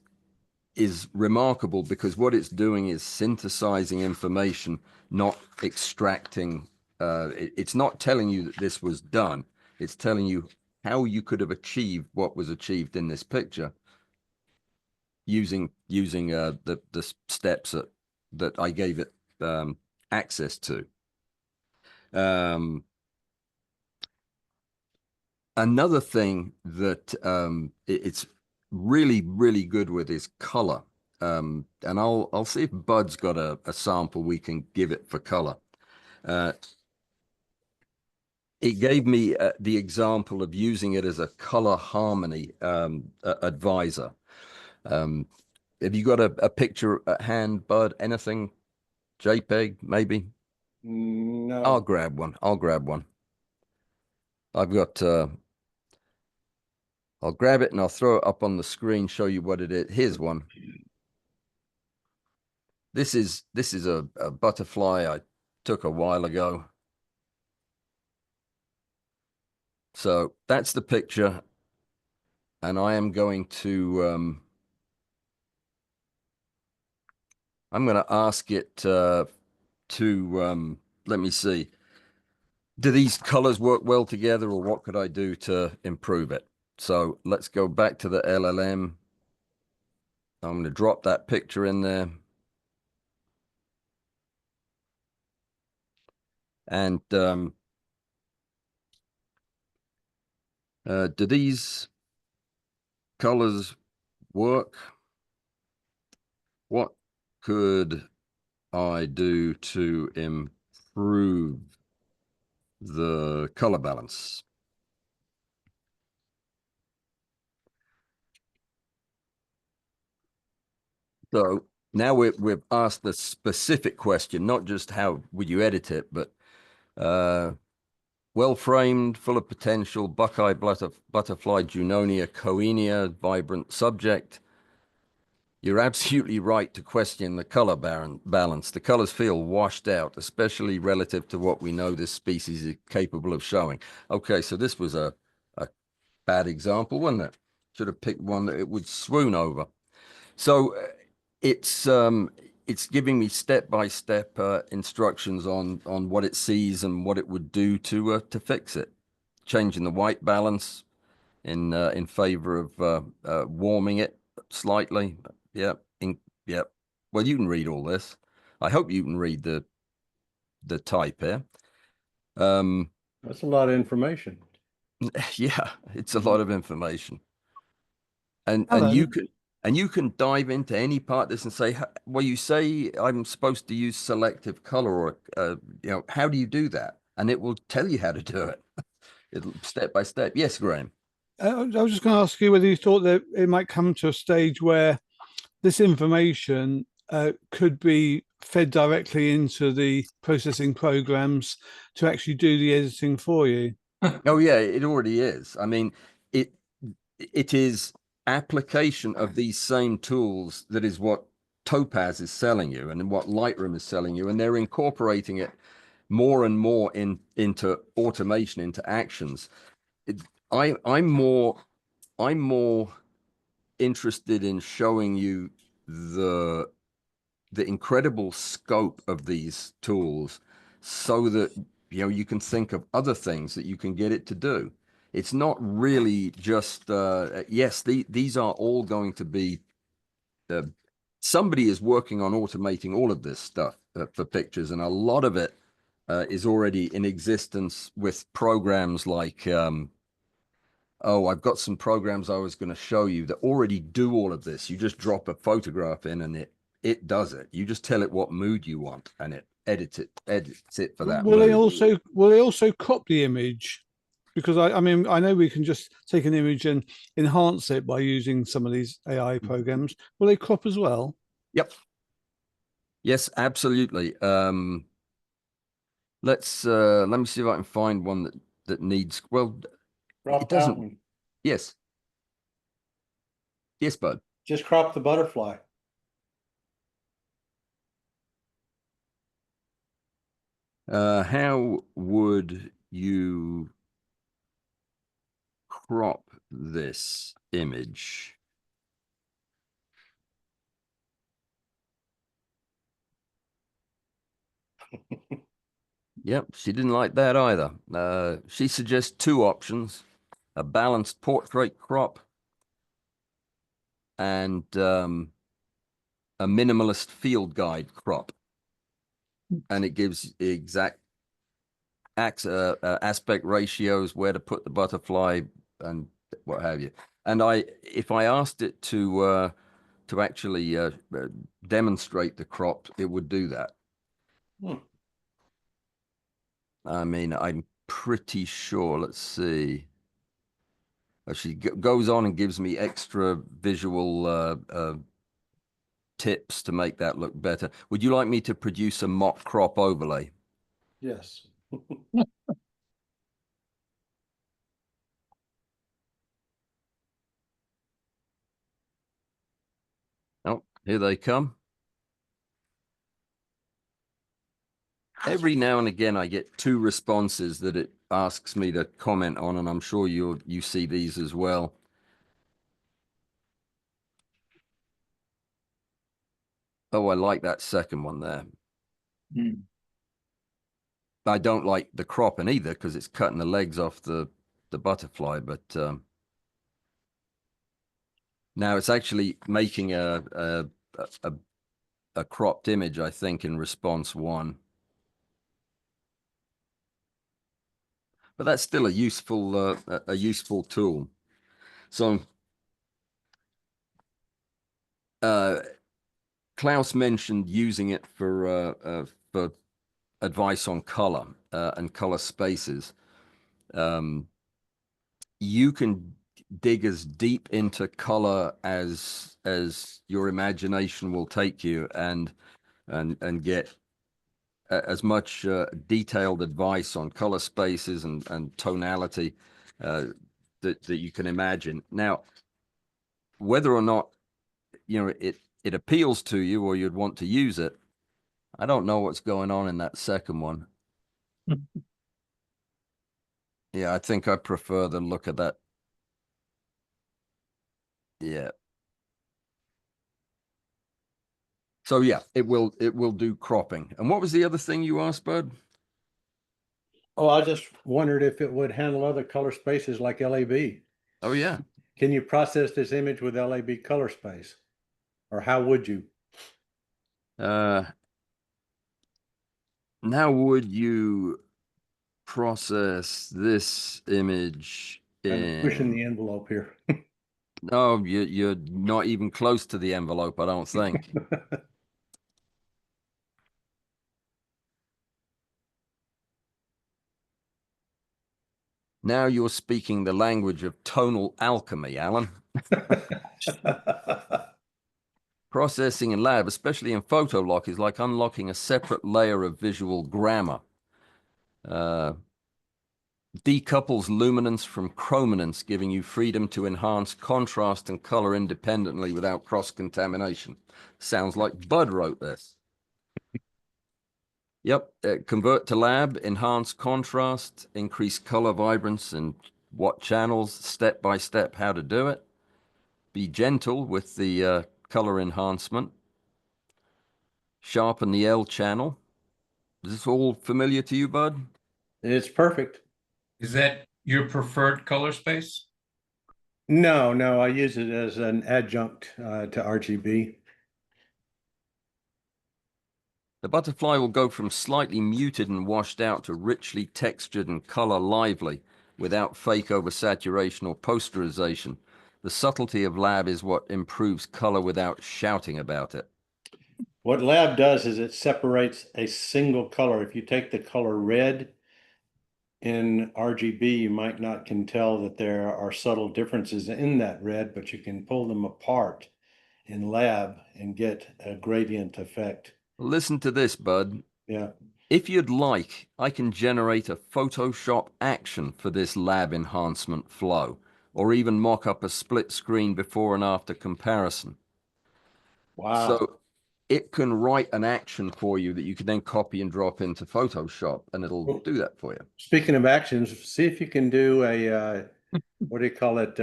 remarkable, because what it's doing is synthesizing information, not extracting. It's not telling you that this was done. It's telling you how you could have achieved what was achieved in this picture using the steps that I gave it access to. Another thing that it's really, really good with is color. And I'll see if Bud's got a sample we can give it for color. It gave me the example of using it as a color harmony advisor. Have you got a picture at hand, Bud? Anything? JPEG, maybe? No. I'll grab one. I've got I'll grab it and I'll throw it up on the screen, show you what it is. Here's one. This is a butterfly I took a while ago. So that's the picture. And I am going to I'm going to ask it to let me see. Do these colors work well together, or what could I do to improve it? So let's go back to the LLM. I'm going to drop that picture in there. And do these colors work? What could I do to improve the color balance? So now we've asked the specific question, not just how would you edit it, but well-framed, full of potential, Buckeye butterfly, Junonia, Coenia, vibrant subject. You're absolutely right to question the color balance. The colors feel washed out, especially relative to what we know this species is capable of showing. Okay, so this was a bad example, wasn't it? Should have picked one that it would swoon over. So it's giving me step-by-step instructions on what it sees and what it would do to fix it. Changing the white balance in favor of warming it slightly. Yep. Yep. Well, you can read all this. I hope you can read the type here. That's a lot of information. Yeah, it's a lot of information. And Hello. you can dive into any part of this and say, well, you say I'm supposed to use selective color, or how do you do that? And it will tell you how to do it. It'll step by step. Yes, Graham. I was just going to ask you whether you thought that it might come to a stage where this information could be fed directly into the processing programs to actually do the editing for you. Oh yeah, it already is. I mean, it is application of these same tools that is what Topaz is selling you and what Lightroom is selling you, and they're incorporating it more and more into automation, into actions. I'm more interested in showing you the incredible scope of these tools, so that you can think of other things that you can get it to do. It's not really just yes, these are all going to be somebody is working on automating all of this stuff for pictures, and a lot of it is already in existence with programs like I've got some programs I was going to show you that already do all of this. You just drop a photograph in and it does it. You just tell it what mood you want and it edits it for that Will they mood. also crop the image? Because I mean, I know we can just take an image and enhance it by using some of these AI programs. Will they crop as well? Yep. Yes, absolutely. Let me see if I can find one that needs, well, Crop it doesn't. mountain. Yes. Yes, bud. Just crop the butterfly. How would you crop this image? Yep, she didn't like that either. She suggests two options: a balanced portrait crop and a minimalist field guide crop. And it gives exact aspect ratios, where to put the butterfly and what have you. And if I asked it to actually demonstrate the crop, it would do that. I mean, I'm pretty sure. Let's see. She goes on and gives me extra visual tips to make that look better. Would you like me to produce a mock crop overlay? Yes. Oh, here they come. Every now and again, I get two responses that it asks me to comment on, and I'm sure you see these as well. Oh, I like that second one there. I don't like the cropping either because it's cutting the legs off the butterfly, but now it's actually making a cropped image, I think, in response one. but that's still a useful tool. So Klaus mentioned using it for advice on color and color spaces. You can dig as deep into color as your imagination will take you, and get as much detailed advice on color spaces and tonality that you can imagine. Now, whether or not it appeals to you or you'd want to use it, I don't know what's going on in that second one. Yeah, I think I prefer the look of that. Yeah. So yeah, it will do cropping. And what was the other thing you asked, Bud? Oh, I just wondered if it would handle other color spaces like LAB. Oh yeah. Can you process this image with LAB color space? Or how would you? Now would you process this image I'm pushing in? the envelope here. No, you're not even close to the envelope, I don't think. Now you're speaking the language of tonal alchemy, Alan. Processing in lab, especially in PhotoLock, is like unlocking a separate layer of visual grammar. Decouples luminance from chrominance, giving you freedom to enhance contrast and color independently without cross-contamination. Sounds like Bud wrote this. Yep, convert to lab, enhance contrast, increase color vibrance, and what channels, step by step, how to do it. Be gentle with the color enhancement. Sharpen the L channel. Is this all familiar to you, Bud? It's perfect. Is that your preferred color space? No, I use it as an adjunct to RGB. The butterfly will go from slightly muted and washed out to richly textured and color lively without fake oversaturation or posterization. The subtlety of lab is what improves color without shouting about it. What lab does is it separates a single color. If you take the color red in RGB, you might not can tell that there are subtle differences in that red, but you can pull them apart in lab and get a gradient effect. Listen to this, Bud. Yeah. If you'd like, I can generate a Photoshop action for this lab enhancement flow, or even mock up a split screen before and after comparison. Wow. So it can write an action for you that you can then copy and drop into Photoshop, and it'll do that for you. Speaking of actions, see if you can do a, what do you call it,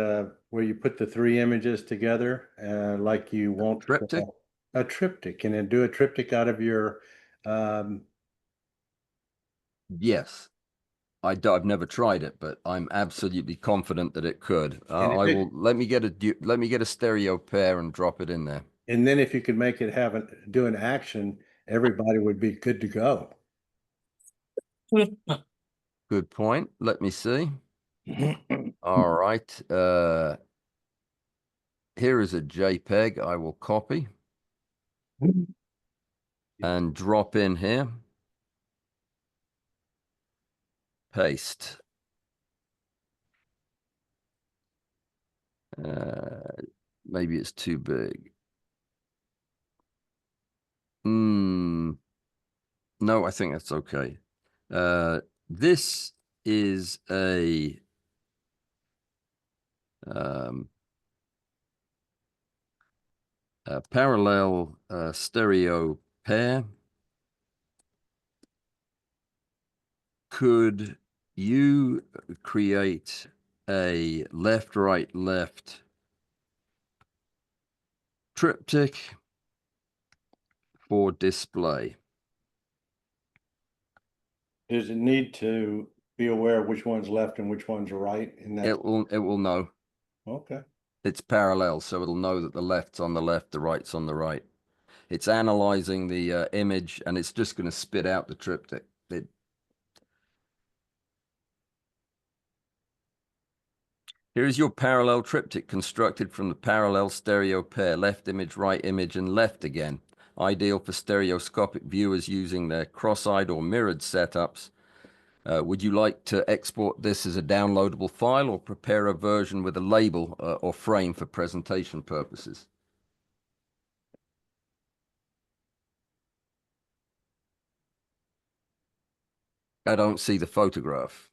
where you put the three images together, like you want Triptych? a triptych. Can it do a triptych out of your, Yes. I've never tried it, but I'm absolutely confident that it could. And if I it- will let me get a stereo pair and drop it in there. and then if you could make it do an action, everybody would be good to go. Good point. Let me see. All right. Here is a JPEG I will copy and drop in here. Paste. Maybe it's too big. No, I think that's okay. This is a parallel stereo pair. Could you create a left, right, left triptych for display? Does it need to be aware of which one's left and which one's right in that? It will know. Okay. It's parallel, so it'll know that the left's on the left, the right's on the right. It's analyzing the image, and it's just going to spit out the triptych. Here is your parallel triptych constructed from the parallel stereo pair, left image, right image, and left again. Ideal for stereoscopic viewers using their cross-eyed or mirrored setups. Would you like to export this as a downloadable file or prepare a version with a label or frame for presentation purposes? I don't see the photograph.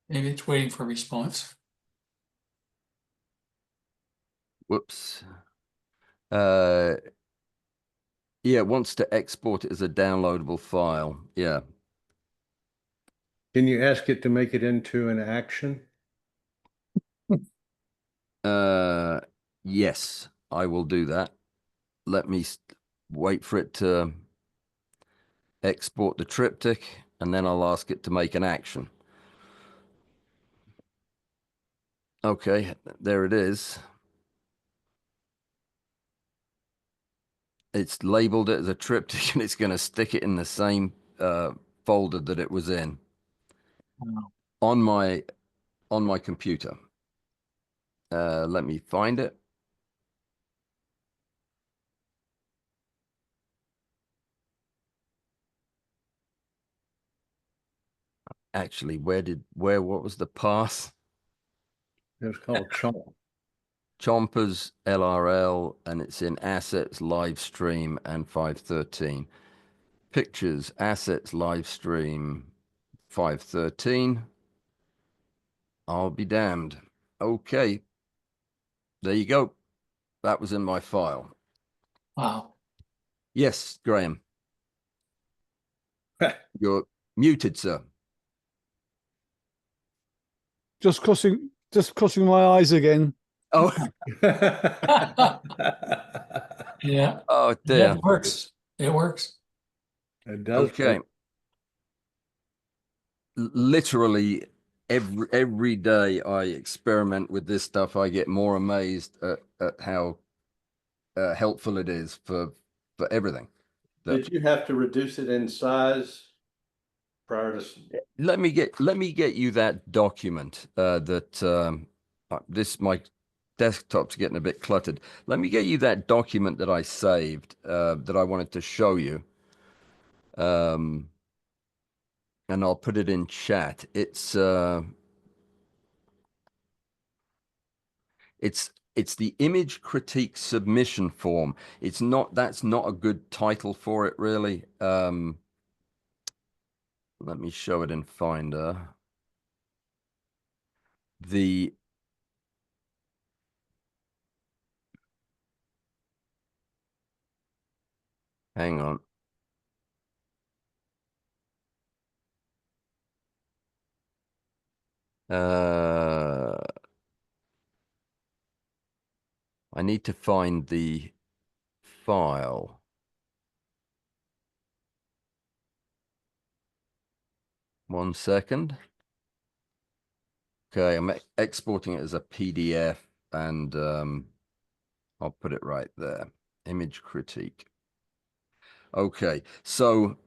Maybe it's waiting for a response. Whoops. Yeah, it wants to export it as a downloadable file. Yeah. Can you ask it to make it into an action? Yes, I will do that. Let me wait for it to export the triptych, and then I'll ask it to make an action. Okay, there it is. It's labeled it as a triptych, and it's going to stick it in the same folder that it was in on my computer. Let me find it. Actually, what was the path? It was called Chomp. Chompers LRL, and it's in assets, live stream, and 513. Pictures, assets, live stream, 513. I'll be damned. Okay. There you go. That was in my file. Wow. Yes, Graham. You're muted, sir. Just crossing my eyes again. Oh, Yeah. oh Yeah, dear. it works. It works. It does. Okay. Literally every day I experiment with this stuff, I get more amazed at how helpful it is for everything. Did you have to reduce it in size prior to? Let me get you that document this my desktop's getting a bit cluttered. Let me get you that document that I saved that I wanted to show you. And I'll put it in chat. It's the image critique submission form. That's not a good title for it, really. Let me show it in Finder. Hang on. I need to find the file. One second. Okay, I'm exporting it as a PDF, and I'll put it right there. Image critique. Okay, so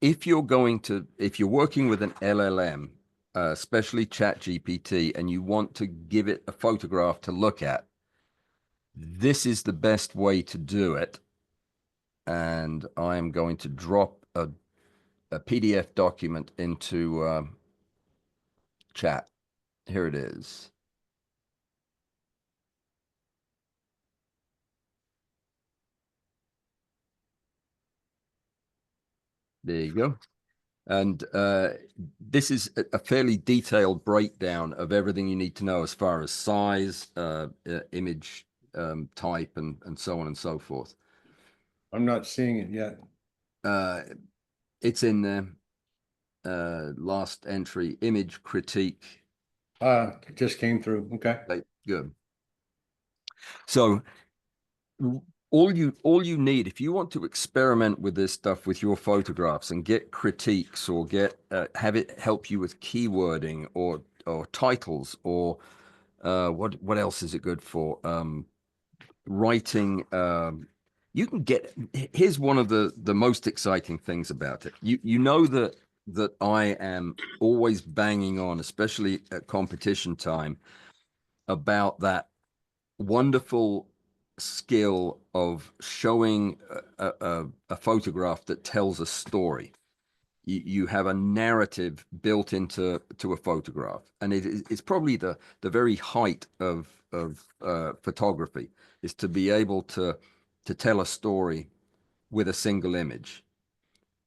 if you're working with an LLM, especially ChatGPT, and you want to give it a photograph to look at, this is the best way to do it. And I am going to drop a PDF document into chat. Here it is. There you go. And this is a fairly detailed breakdown of everything you need to know as far as size, image type, and so on and so forth. I'm not seeing it yet. It's in there. Last entry, image critique. It just came through. Okay. Good. So all you need, if you want to experiment with this stuff with your photographs and get critiques, or get have it help you with keywording or titles, or what else is it good for? Writing. You can get. Here's one of the most exciting things about it. You know that that I am always banging on, especially at competition time, about that wonderful skill of showing a photograph that tells a story. You have a narrative built into a photograph, and it's probably the very height of photography, is to be able to tell a story with a single image.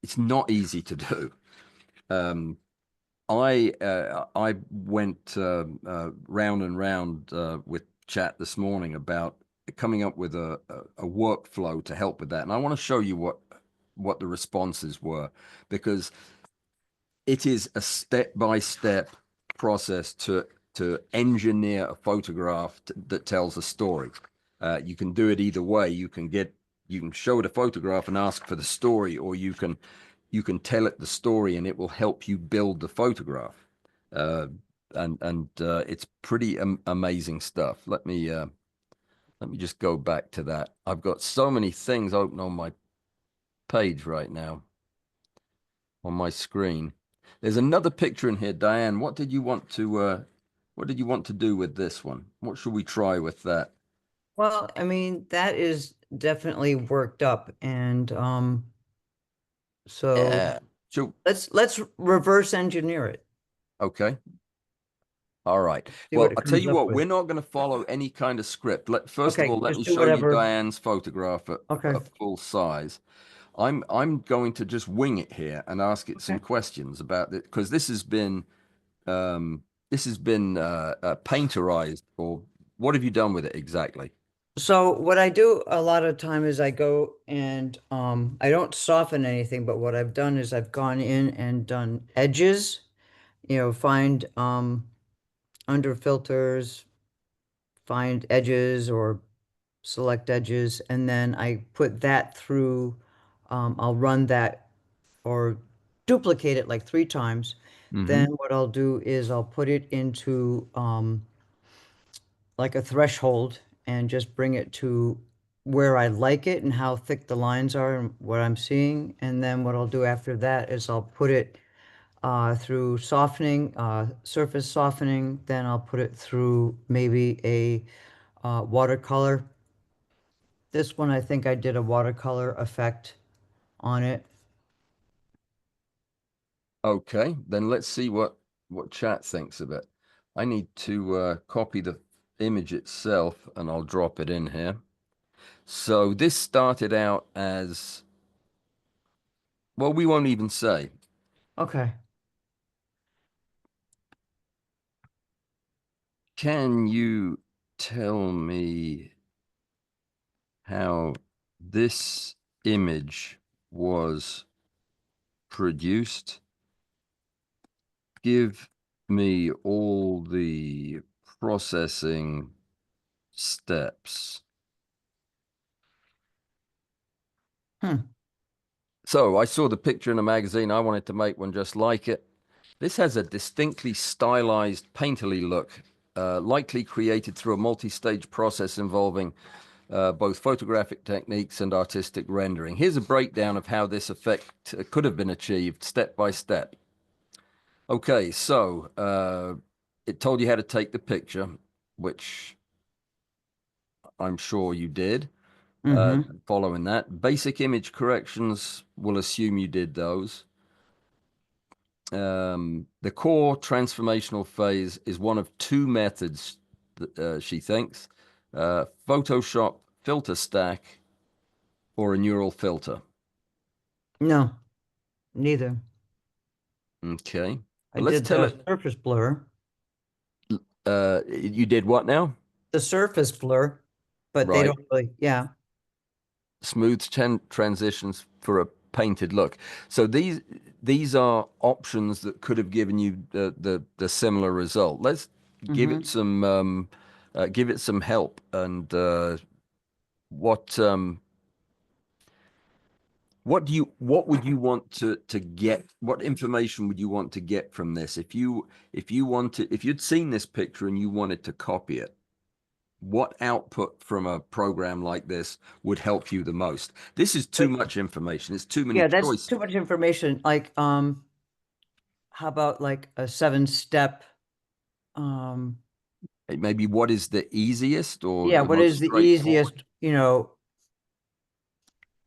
It's not easy to do. I went round and round with chat this morning about coming up with a workflow to help with that, and I want to show you what the responses were, because it is a step-by-step process to engineer a photograph that tells a story. You can do it either way. You can show it a photograph and ask for the story, or you can tell it the story and it will help you build the photograph. And it's pretty amazing stuff. Let me just go back to that. I've got so many things open on my page right now, on my screen. There's another picture in here, Diane. What did you want to do with this one? What should we try with that? Well, I mean, that is definitely worked up, and so Yeah. So, let's reverse engineer it. okay. All right. See Well, what it I'll tell comes you up what, with. we're not going to follow any kind of script. First of Okay, all, let just me do show you whatever. Diane's photograph Okay. at full size. I'm going to just wing it here and ask it some questions about it, because this has been painterized, or what have you done with it exactly? So what I do a lot of time is I go and I don't soften anything, but what I've done is I've gone in and done edges, find under filters, find edges or select edges, and then I put that through, I'll run that or duplicate it like 3 times. Then what I'll do is I'll put it into like a threshold and just bring it to where I like it and how thick the lines are and what I'm seeing. And then what I'll do after that is I'll put it through softening, surface softening. Then I'll put it through maybe a watercolor. This one, I think I did a watercolor effect on it. Okay, then let's see what chat thinks of it. I need to copy the image itself, and I'll drop it in here. So this started out as, well, we won't even say. Okay. Can you tell me how this image was produced? Give me all the processing steps. So I saw the picture in a magazine. I wanted to make one just like it. This has a distinctly stylized, painterly look, likely created through a multi-stage process involving both photographic techniques and artistic rendering. Here's a breakdown of how this effect could have been achieved step by step. Okay, so it told you how to take the picture, which I'm sure you did. Following that, basic image corrections, we'll assume you did those. The core transformational phase is one of 2 methods, she thinks: Photoshop filter stack or a neural filter. No, neither. Okay, I let's did tell the it. surface blur. You did what now? The surface blur, but they Right. don't really, yeah. Smooth transitions for a painted look. So these are options that could have given you the similar result. Let's give it some help. And what would you want to get? What information would you want to get from this? If you'd seen this picture and you wanted to copy it, what output from a program like this would help you the most? This is too much information. It's too many Yeah, that's choices. too much information. Like, how about like a 7-step? Maybe what is the easiest or Yeah, the what most is the straightforward? easiest,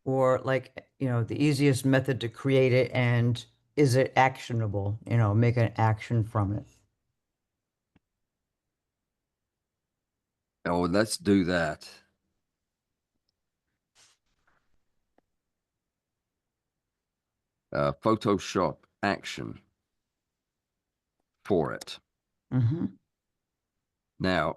or like, the easiest method to create it, and is it actionable? Make an action from it. Oh, let's do that. Photoshop action for it. Mm-hmm. Now,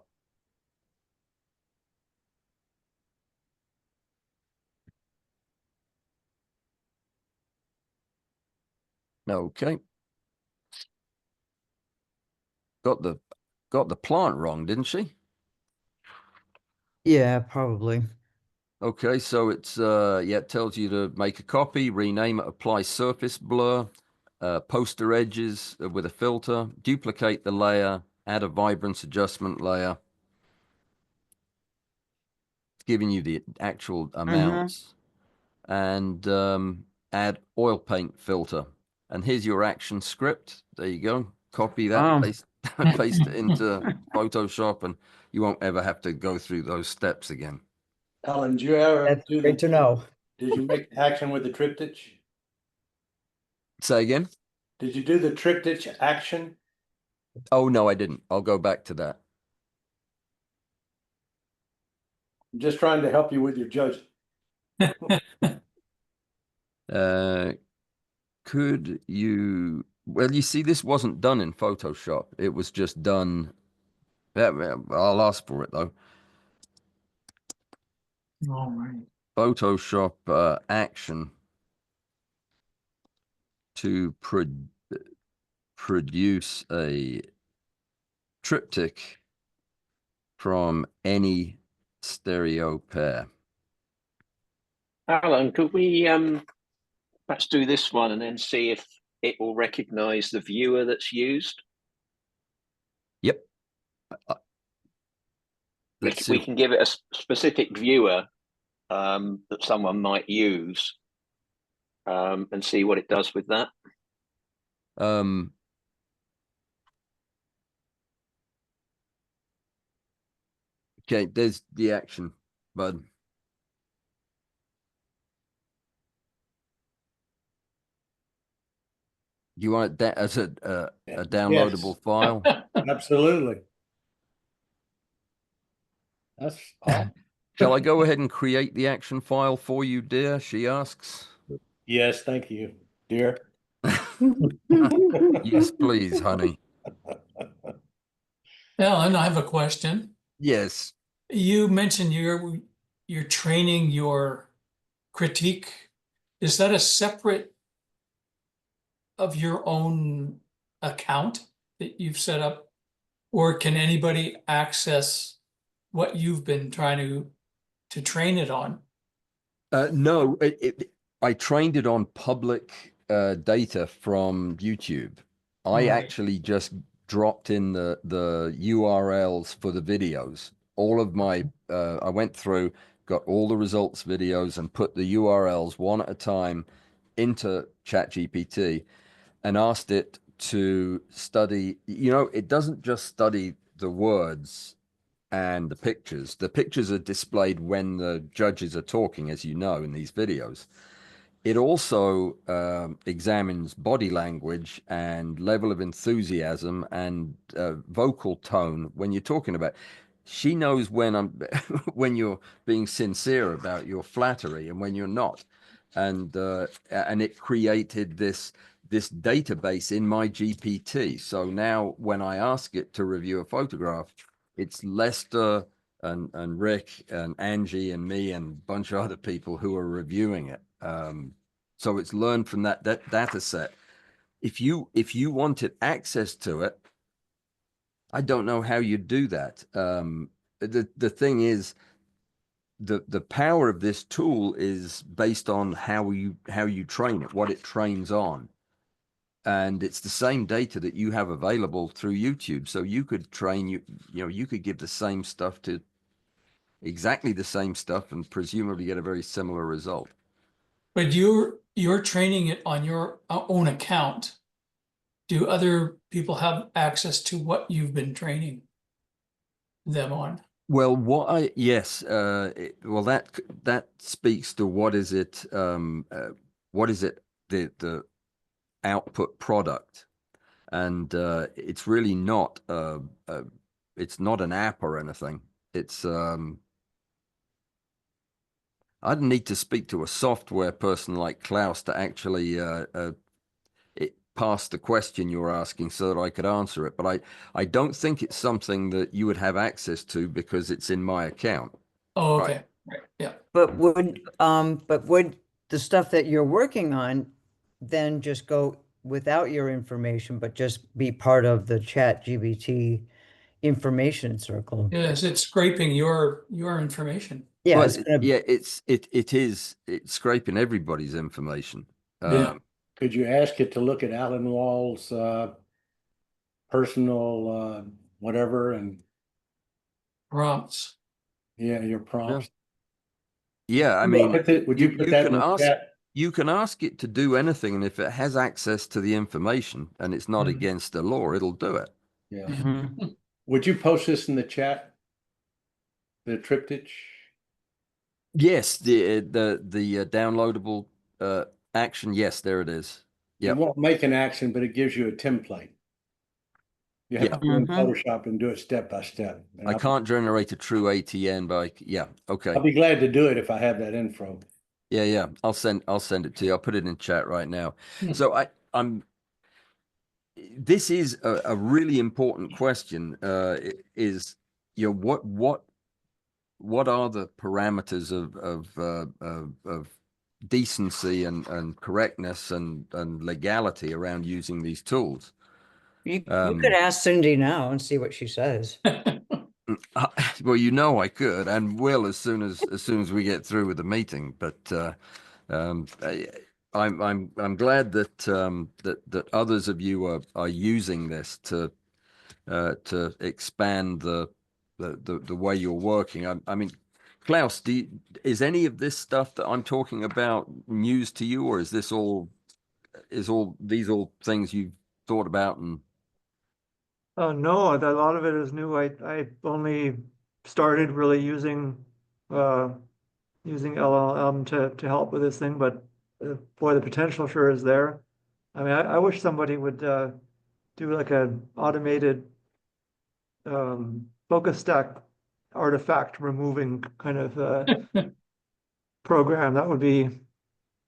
okay. Got the plant wrong, didn't she? Yeah, probably. Okay, so it's yeah, it tells you to make a copy, rename it, apply surface blur, poster edges with a filter, duplicate the layer, add a vibrance adjustment layer. It's giving you the actual amounts. And add oil paint filter. And here's your action script. There you go. Copy that, Wow. paste it into Photoshop, and you won't ever have to go through those steps again. Alan, did you ever That's do great to know. Did you make action with the triptych? Say again? Did you do the triptych action? Oh, no, I didn't. I'll go back to that. I'm just trying to help you with your judging. Could you, well, you see, this wasn't done in Photoshop. It was just done. I'll ask for it though. All right. Photoshop action to produce a triptych from any stereo pair. Alan, could we perhaps do this one and then see if it will recognize the viewer that's used? Yep. We can give it a specific viewer that someone might use and see what it does with that. Okay, there's the action, bud. Do you want it as a downloadable file? Absolutely. That's awesome. Shall I go ahead and create the action file for you, dear? She asks. Yes, thank you, dear. Yes, please, honey. Ellen, I have a question. Yes. You mentioned you're training your critique. Is that a separate of your own account that you've set up? Or can anybody access what you've been trying to train it on? No, I trained it on public data from YouTube. I actually just dropped in the URLs for the videos. All of my, I went through, got all the results videos and put the URLs one at a time into ChatGPT and asked it to study, it doesn't just study the words and the pictures. The pictures are displayed when the judges are talking, as you know, in these videos. It also examines body language and level of enthusiasm and vocal tone when you're talking about. She knows when when you're being sincere about your flattery and when you're not, and it created this database in my GPT. So now when I ask it to review a photograph, it's Lester and Rick and Angie and me and a bunch of other people who are reviewing it. So it's learned from that data set. If you wanted access to it, I don't know how you do that. The thing is, the power of this tool is based on how you train it, what it trains on. And it's the same data that you have available through YouTube. So you could train, you could give the same stuff to exactly the same stuff and presumably get a very similar result. But you're training it on your own account. do other people have access to what you've been training them on? Well, yes, well, that speaks to what is it, the output product, and it's really not it's not an app or anything. It's I'd need to speak to a software person like Klaus to actually pass the question you're asking so that I could answer it. But I don't think it's something that you would have access to because it's in my account. Oh, okay. Right. Yeah. But would the stuff that you're working on then just go without your information, but just be part of the Chat GBT information circle? Yes, it's scraping your information. Yeah, Well, it's gonna, yeah, it's scraping everybody's information. Yeah. Could you ask it to look at Alan Wall's personal whatever, and Prompts. yeah, your prompts? Yeah, I Would mean, you put that in the chat? you can ask it to do anything, and if it has access to the information and it's not Mhm. against the law, it'll do it. Yeah. Mhm. Would you post this in the chat? The triptych? Yes, the downloadable action. Yes, there it is. It Yeah, won't make an action, but it gives you a template. You have Yeah. to go in Mhm. Photoshop and do it step by step. And I can't generate a true ATN, but yeah, okay. I'll be glad to do it if I have that info. Yeah, I'll send it to you. I'll put it in chat right now. Hmm. So this is a really important question. Is what are the parameters of decency and correctness and legality around using these tools? You could ask Cindy now and see what she says. Well, I could and will as soon as we get through with the meeting. But I'm glad that that others of you are using this to expand the way you're working. I mean, Klaus, is any of this stuff that I'm talking about news to you, or is these all things you've thought about? And No, a lot of it is new. I only started really using LLM to help with this thing, but boy, the potential sure is there. I mean, I wish somebody would do like an automated focus stack artifact removing kind of program. That would be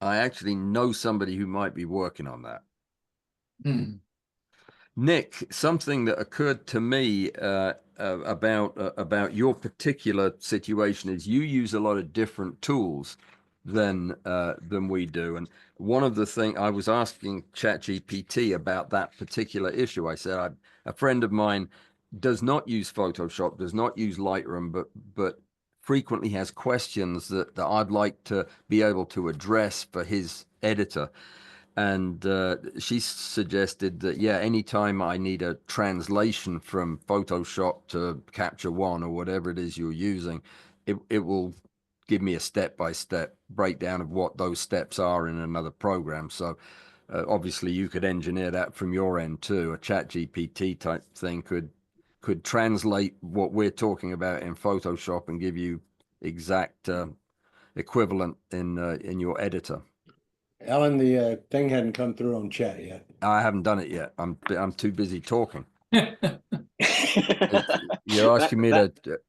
I actually know somebody who might be working on that. Hmm. Nick, something that occurred to me about your particular situation is you use a lot of different tools than we do. And one of the things I was asking ChatGPT about that particular issue, I said, a friend of mine does not use Photoshop, does not use Lightroom, but frequently has questions that I'd like to be able to address for his editor. And she suggested that, yeah, anytime I need a translation from Photoshop to Capture One or whatever it is you're using, it will give me a step-by-step breakdown of what those steps are in another program. So obviously you could engineer that from your end too. A ChatGPT type thing could translate what we're talking about in Photoshop and give you exact equivalent in your editor. Alan, the thing hadn't come through on chat yet. I haven't done it yet. I'm too busy talking. That- You're asking me that- to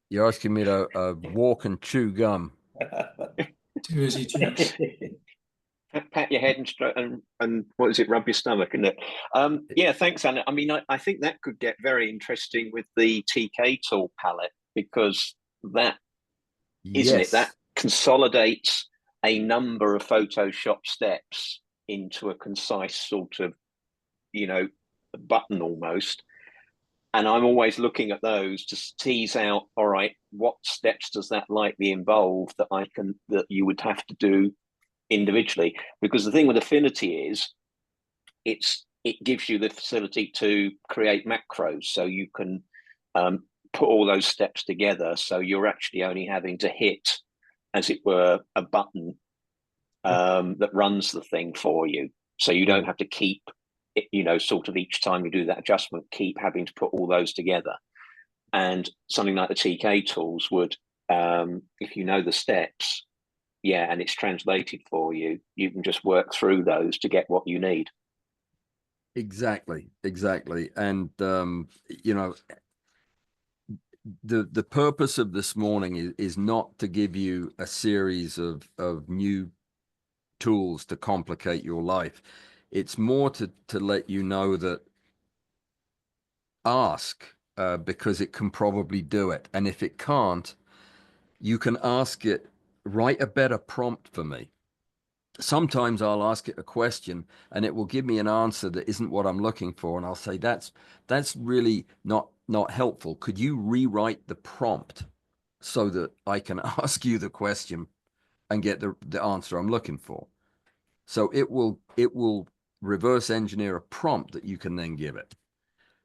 walk and chew gum. Too easy to. pat your head and what is it, rub your stomach, isn't it? Yeah, thanks, Anna. I mean, I think that could get very interesting with the TK tool palette, because that, isn't it, that consolidates a number of Photoshop steps into a concise sort of, button almost. And I'm always looking at those to tease out, all right, what steps does that likely involve that you would have to do individually? Because the thing with Affinity is it gives you the facility to create macros, so you can put all those steps together, so you're actually only having to hit, as it were, a button that runs the thing for you, so you don't have to keep you know, sort of each time you do that adjustment, keep having to put all those together. And something like the TK tools would, if you know the steps, yeah, and it's translated for you, you can just work through those to get what you need. Exactly. And you know, the purpose of this morning is not to give you a series of new tools to complicate your life. It's more to let you know that ask, because it can probably do it. And if it can't, you can ask it, write a better prompt for me. Sometimes I'll ask it a question and it will give me an answer that isn't what I'm looking for. And I'll say, that's really not helpful. Could you rewrite the prompt so that I can ask you the question and get the answer I'm looking for? So it will reverse engineer a prompt that you can then give it.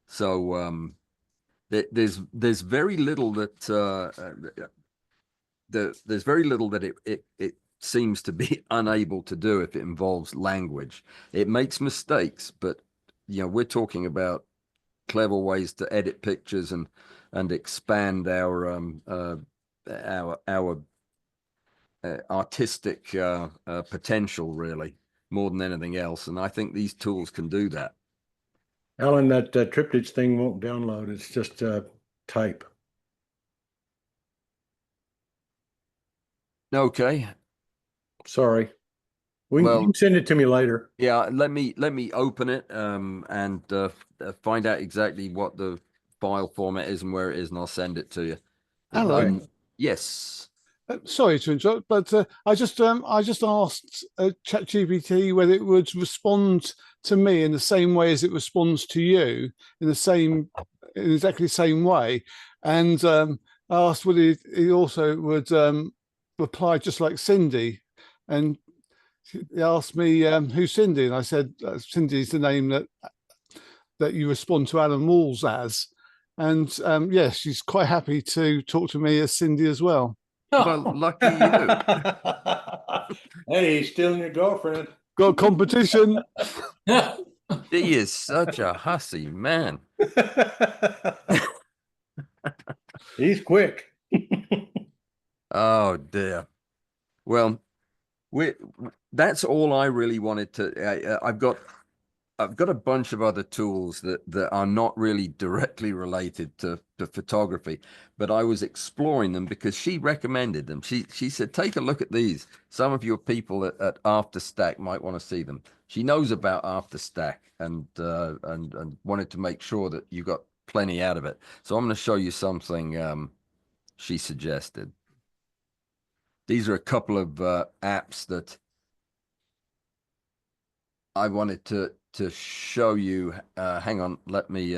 So there's very little that there's very little that it seems to be unable to do if it involves language. It makes mistakes, but you know, we're talking about clever ways to edit pictures and expand our artistic potential, really, more than anything else. And I think these tools can do that. Alan, that triptych thing won't download. It's just type. Okay. Sorry. You Well, can send it to me later. yeah, let me open it and find out exactly what the file format is and where it is, and I'll send it to you. Alan, Yes. sorry to interrupt, but I just asked ChatGPT whether it would respond to me in the same way as it responds to you, in exactly the same way, and I asked whether it also would reply just like Cindy, and he asked me who's Cindy, and I said Cindy's the name that you respond to Alan Walls as, and yes, she's quite happy to talk to me as Cindy as well. Well, lucky you. Hey, he's stealing your girlfriend. Got competition. He is such a hussy man. He's quick. Oh dear. Well, that's all I really wanted to. I've got a bunch of other tools that are not really directly related to photography, but I was exploring them because she recommended them. She said, take a look at these. Some of your people at AfterStack might want to see them. She knows about AfterStack and wanted to make sure that you got plenty out of it. So I'm going to show you something she suggested. These are a couple of apps that I wanted to show you. Hang on, let me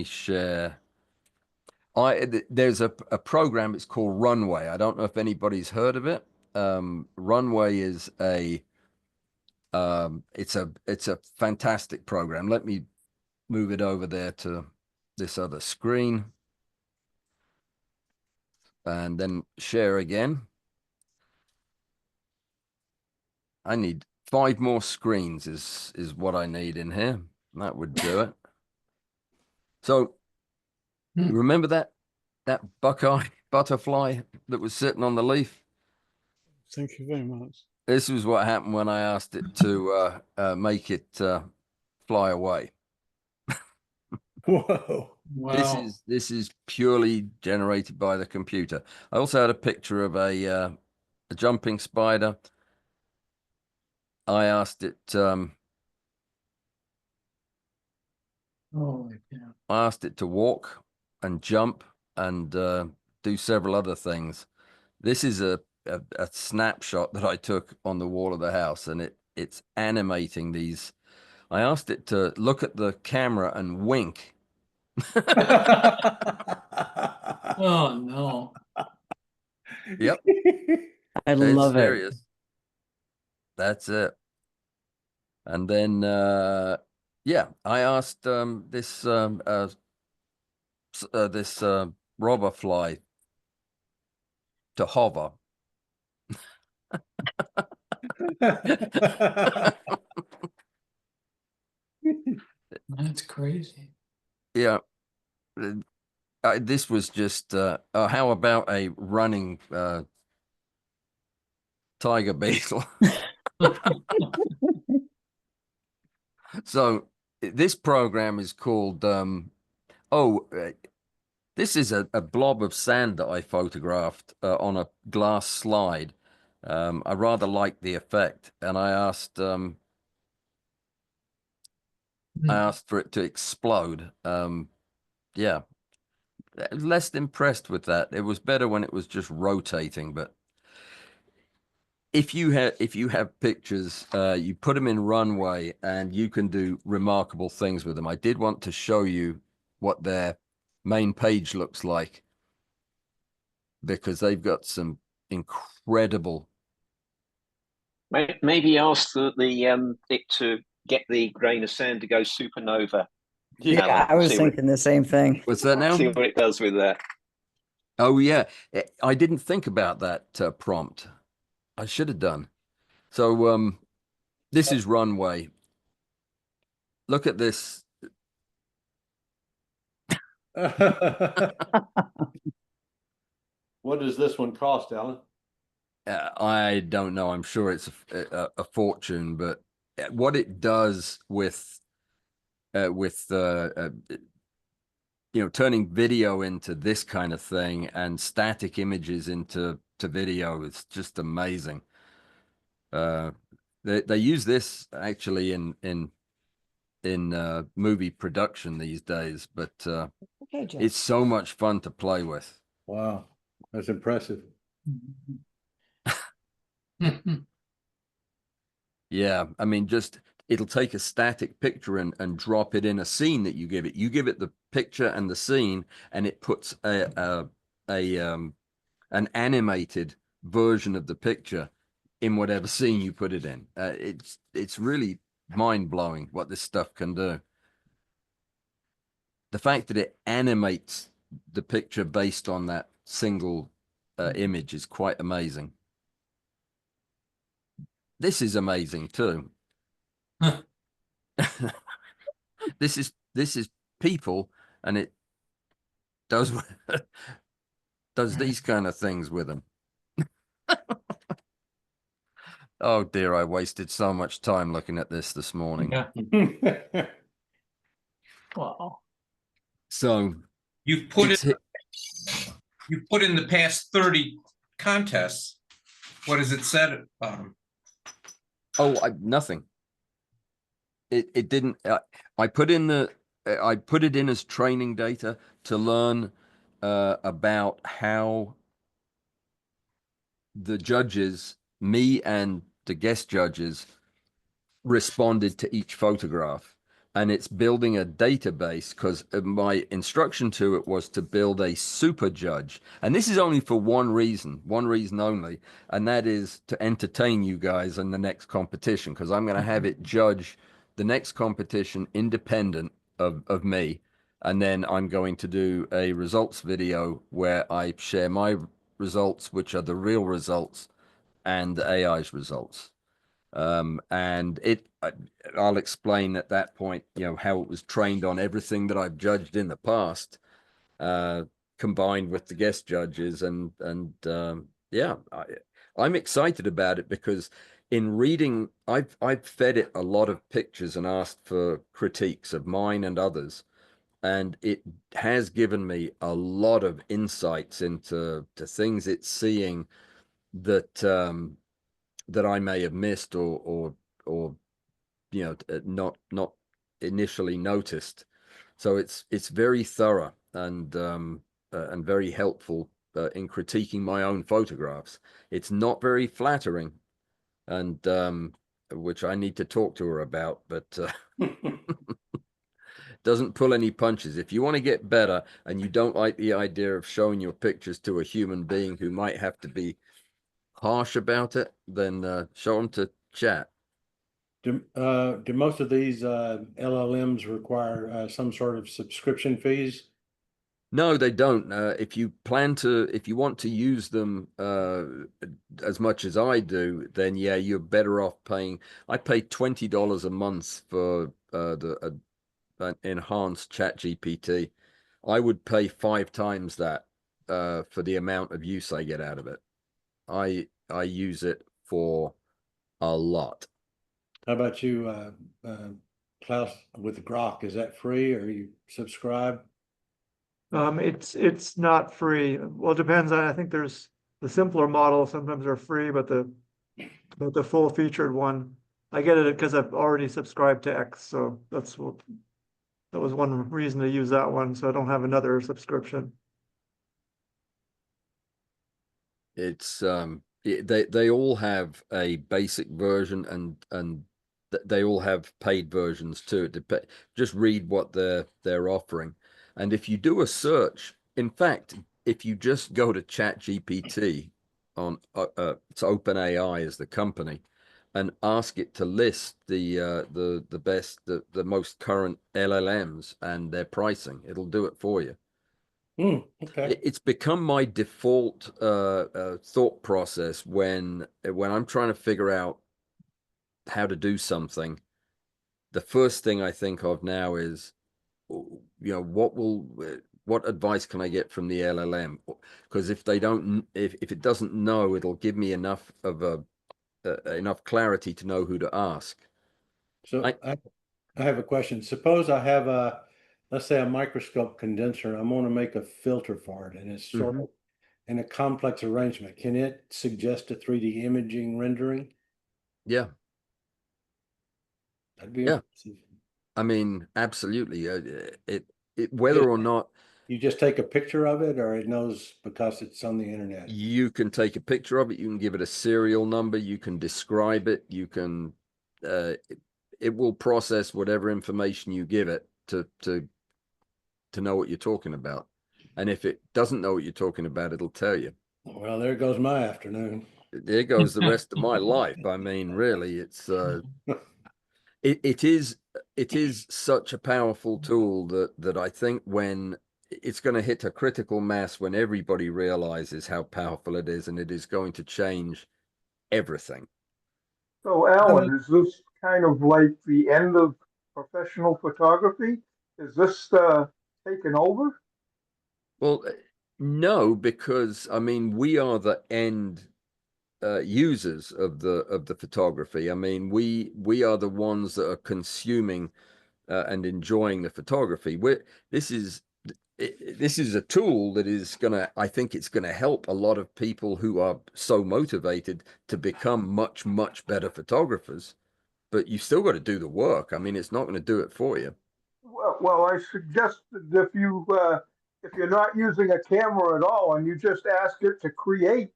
share. There's a program. It's called Runway. I don't know if anybody's heard of it. Runway is it's a fantastic program. Let me move it over there to this other screen and then share again. I need 5 more screens is what I need in here. That would do it. So you remember that Buckeye butterfly that was sitting on the leaf? Thank you very much. This was what happened when I asked it to make it fly away. Whoa. Wow. This is purely generated by the computer. I also had a picture of a jumping spider. I asked it Oh, yeah. I asked it to walk and jump and do several other things. This is a snapshot that I took on the wall of the house, and it's animating these. I asked it to look at the camera and wink. Oh, no. Yep. I It's love it. serious. That's it. And then yeah, I asked this robber fly to hover. That's crazy. Yeah. This was just, how about a running tiger beetle? So this program is called, this is a blob of sand that I photographed on a glass slide. I rather liked the effect, and I asked for it to explode. Yeah, less impressed with that. It was better when it was just rotating, but if you have pictures, you put them in Runway and you can do remarkable things with them. I did want to show you what their main page looks like, because they've got some incredible. Maybe ask it to get the grain of sand to go supernova. Yeah, Alan, I was see what- thinking the same thing. What's that now? See what it does with that. Oh yeah, I didn't think about that prompt. I should have done. So this is Runway. Look at this. What does this one cost, Alan? I don't know. I'm sure it's a fortune, but what it does with turning video into this kind of thing and static images into video, it's just amazing. They use this actually in movie production these days, but Okay, Jeff. it's so much fun to play with. Wow, that's impressive. Yeah, I mean, just it'll take a static picture and drop it in a scene that you give it. You give it the picture and the scene, and it puts an animated version of the picture in whatever scene you put it in. It's really mind-blowing what this stuff can do. The fact that it animates the picture based on that single image is quite amazing. This is amazing too. This is people, and it does these kind of things with them. Oh dear, I wasted so much time looking at this morning. Yeah. Wow. So You've put in the past 30 contests. What has it said at the bottom? Oh, nothing. It didn't. I put it in as training data to learn about how the judges, me and the guest judges, responded to each photograph. And it's building a database, because my instruction to it was to build a super judge. And this is only for one reason only, and that is to entertain you guys in the next competition, because I'm going to have it judge the next competition independent of me. And then I'm going to do a results video where I share my results, which are the real results, and the AI's results. And I'll explain at that point, how it was trained on everything that I've judged in the past, combined with the guest judges, and yeah, I'm excited about it, because in reading, I've fed it a lot of pictures and asked for critiques of mine and others, and it has given me a lot of insights into things it's seeing that that I may have missed or not initially noticed. So it's very thorough and very helpful in critiquing my own photographs. It's not very flattering, and which I need to talk to her about, but doesn't pull any punches. If you want to get better and you don't like the idea of showing your pictures to a human being who might have to be harsh about it, then show them to chat. Do most of these LLMs require some sort of subscription fees? No, they don't. If you want to use them as much as I do, then yeah, you're better off paying. I pay $20 a month for an enhanced Chat GPT. I would pay 5 times that for the amount of use I get out of it. I use it for a lot. How about you, Klaus, with Grok? Is that free or you subscribe? It's not free. Well, it depends on, I think there's the simpler models sometimes are free, but the full featured one, I get it because I've already subscribed to X, so that was one reason to use that one, so I don't have another subscription. It's they all have a basic version and they all have paid versions too. Just read what they're offering. And if you do a search, in fact, if you just go to ChatGPT on it's OpenAI is the company, and ask it to list the best the most current LLMs and their pricing, it'll do it for you. Okay. It's become my default thought process when I'm trying to figure out how to do something. The first thing I think of now is, what advice can I get from the LLM? Because if it doesn't know, it'll give me enough of enough clarity to know who to ask. So I have a question. Suppose I have let's say a microscope condenser. I'm going to make a filter for it, and it's sort of in a complex arrangement. Can it suggest a 3D imaging rendering? Yeah. That'd be Yeah. impressive. I mean, absolutely. Whether or not you just take a picture of it, or it knows because it's on the internet. You can take a picture of it, you can give it a serial number, you can describe it, you can it will process whatever information you give it to know what you're talking about. And if it doesn't know what you're talking about, it'll tell you. Well, there goes my afternoon. There goes the rest of my life. I mean, really, it's it is such a powerful tool that I think when it's going to hit a critical mass when everybody realizes how powerful it is, and it is going to change everything. So, Alan, is this kind of like the end of professional photography? Is this taken over? Well, no, because I mean we are the end users of the photography. I mean we are the ones that are consuming and enjoying the photography. This is a tool that is I think it's gonna help a lot of people who are so motivated to become much better photographers. But you still got to do the work. I mean, it's not going to do it for you. Well, I suggest that if you're not using a camera at all and you just ask it to create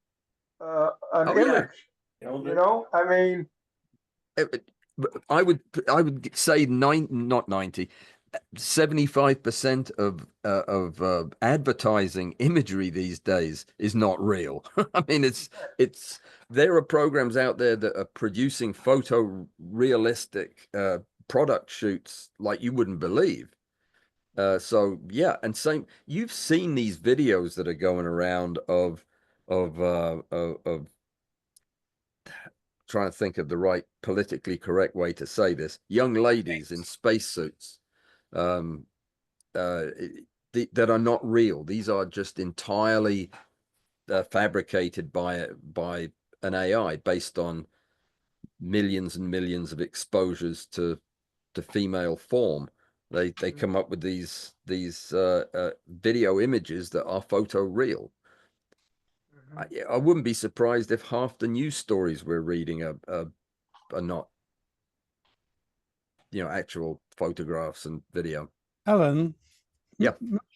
an image, I mean, I would say 75% of advertising imagery these days is not real. I mean, there are programs out there that are producing photorealistic product shoots like you wouldn't believe. So yeah, and same. You've seen these videos that are going around of trying to think of the right politically correct way to say this. Young ladies in spacesuits that are not real. These are just entirely fabricated by an AI based on millions and millions of exposures to female form. They come up with these video images that are photo real. I wouldn't be surprised if half the news stories we're reading are not, actual photographs and video. Alan, yeah.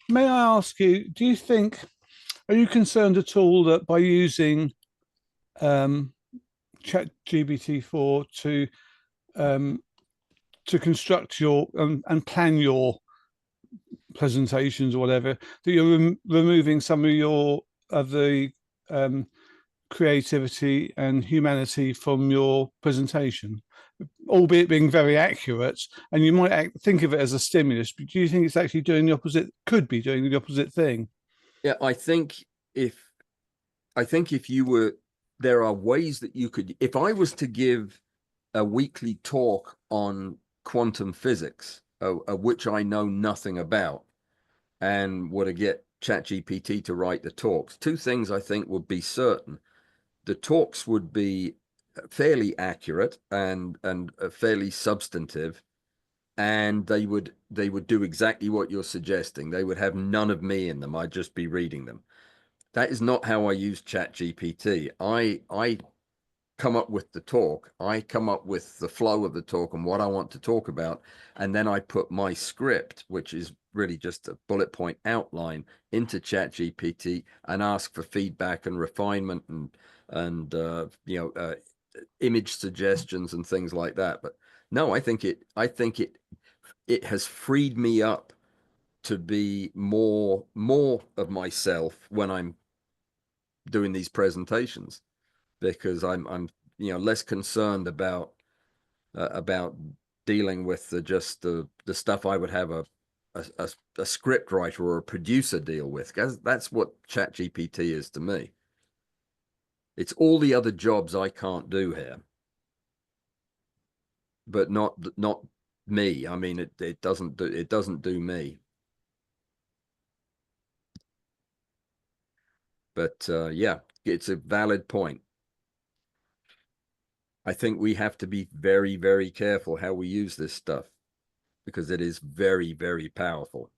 May I ask you, are you concerned at all that by using ChatGPT-4 to construct your and plan your presentations or whatever, that you're removing some of the creativity and humanity from your presentation? albeit being very accurate, and you might think of it as a stimulus, but do you think it's actually doing the opposite, could be doing the opposite thing? Yeah, I think if you were, there are ways that you could, if I was to give a weekly talk on quantum physics, which I know nothing about, and were to get ChatGPT to write the talks, two things I think would be certain. The talks would be fairly accurate and fairly substantive, and they would do exactly what you're suggesting. They would have none of me in them. I'd just be reading them. That is not how I use ChatGPT. I come up with the talk. I come up with the flow of the talk and what I want to talk about, and then I put my script, which is really just a bullet point outline, into ChatGPT and ask for feedback and refinement and image suggestions and things like that. But no, I think it has freed me up to be more of myself when I'm doing these presentations, because I'm less concerned about dealing with the stuff I would have a script writer or a producer deal with, because that's what ChatGPT is to me. It's all the other jobs I can't do here, but not me. I mean, it doesn't do me. But yeah, it's a valid point. I think we have to be very, very careful how we use this stuff, because it is very, very powerful.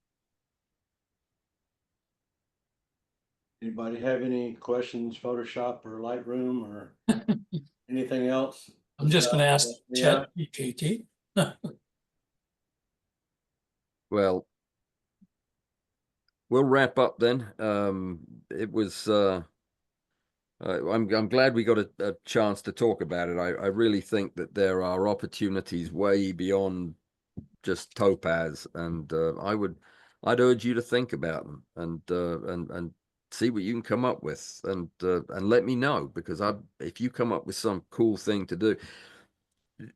Anybody have any questions, Photoshop or Lightroom or anything else? I'm just going to ask Yeah. ChatGPT. Well, we'll wrap up then. It was I'm glad we got a chance to talk about it. I really think that there are opportunities way beyond just Topaz, and I'd urge you to think about them and see what you can come up with, and let me know, because if you come up with some cool thing to do,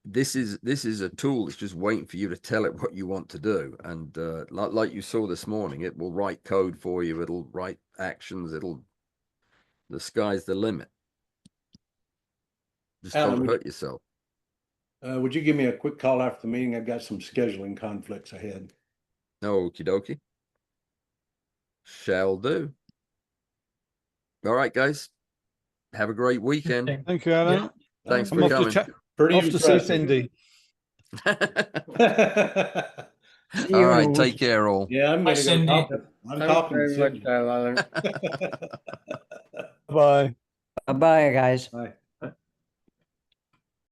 this is a tool that's just waiting for you to tell it what you want to do. And like you saw this morning, it will write code for you. It'll write actions. The sky's the limit. Just Alan, don't hurt yourself. Would you give me a quick call after the meeting? I've got some scheduling conflicts ahead. Okie dokie. Shall do. All right, guys. Have a great weekend. Okay. Thank you, Alan. Thanks I'm for off coming. to see Cindy. See All you in a right, week. take care, all. Yeah, I'm Bye, gonna go Cindy. talk. I'm talking to Very much, Cindy. Alan. Bye. Bye, guys. Bye.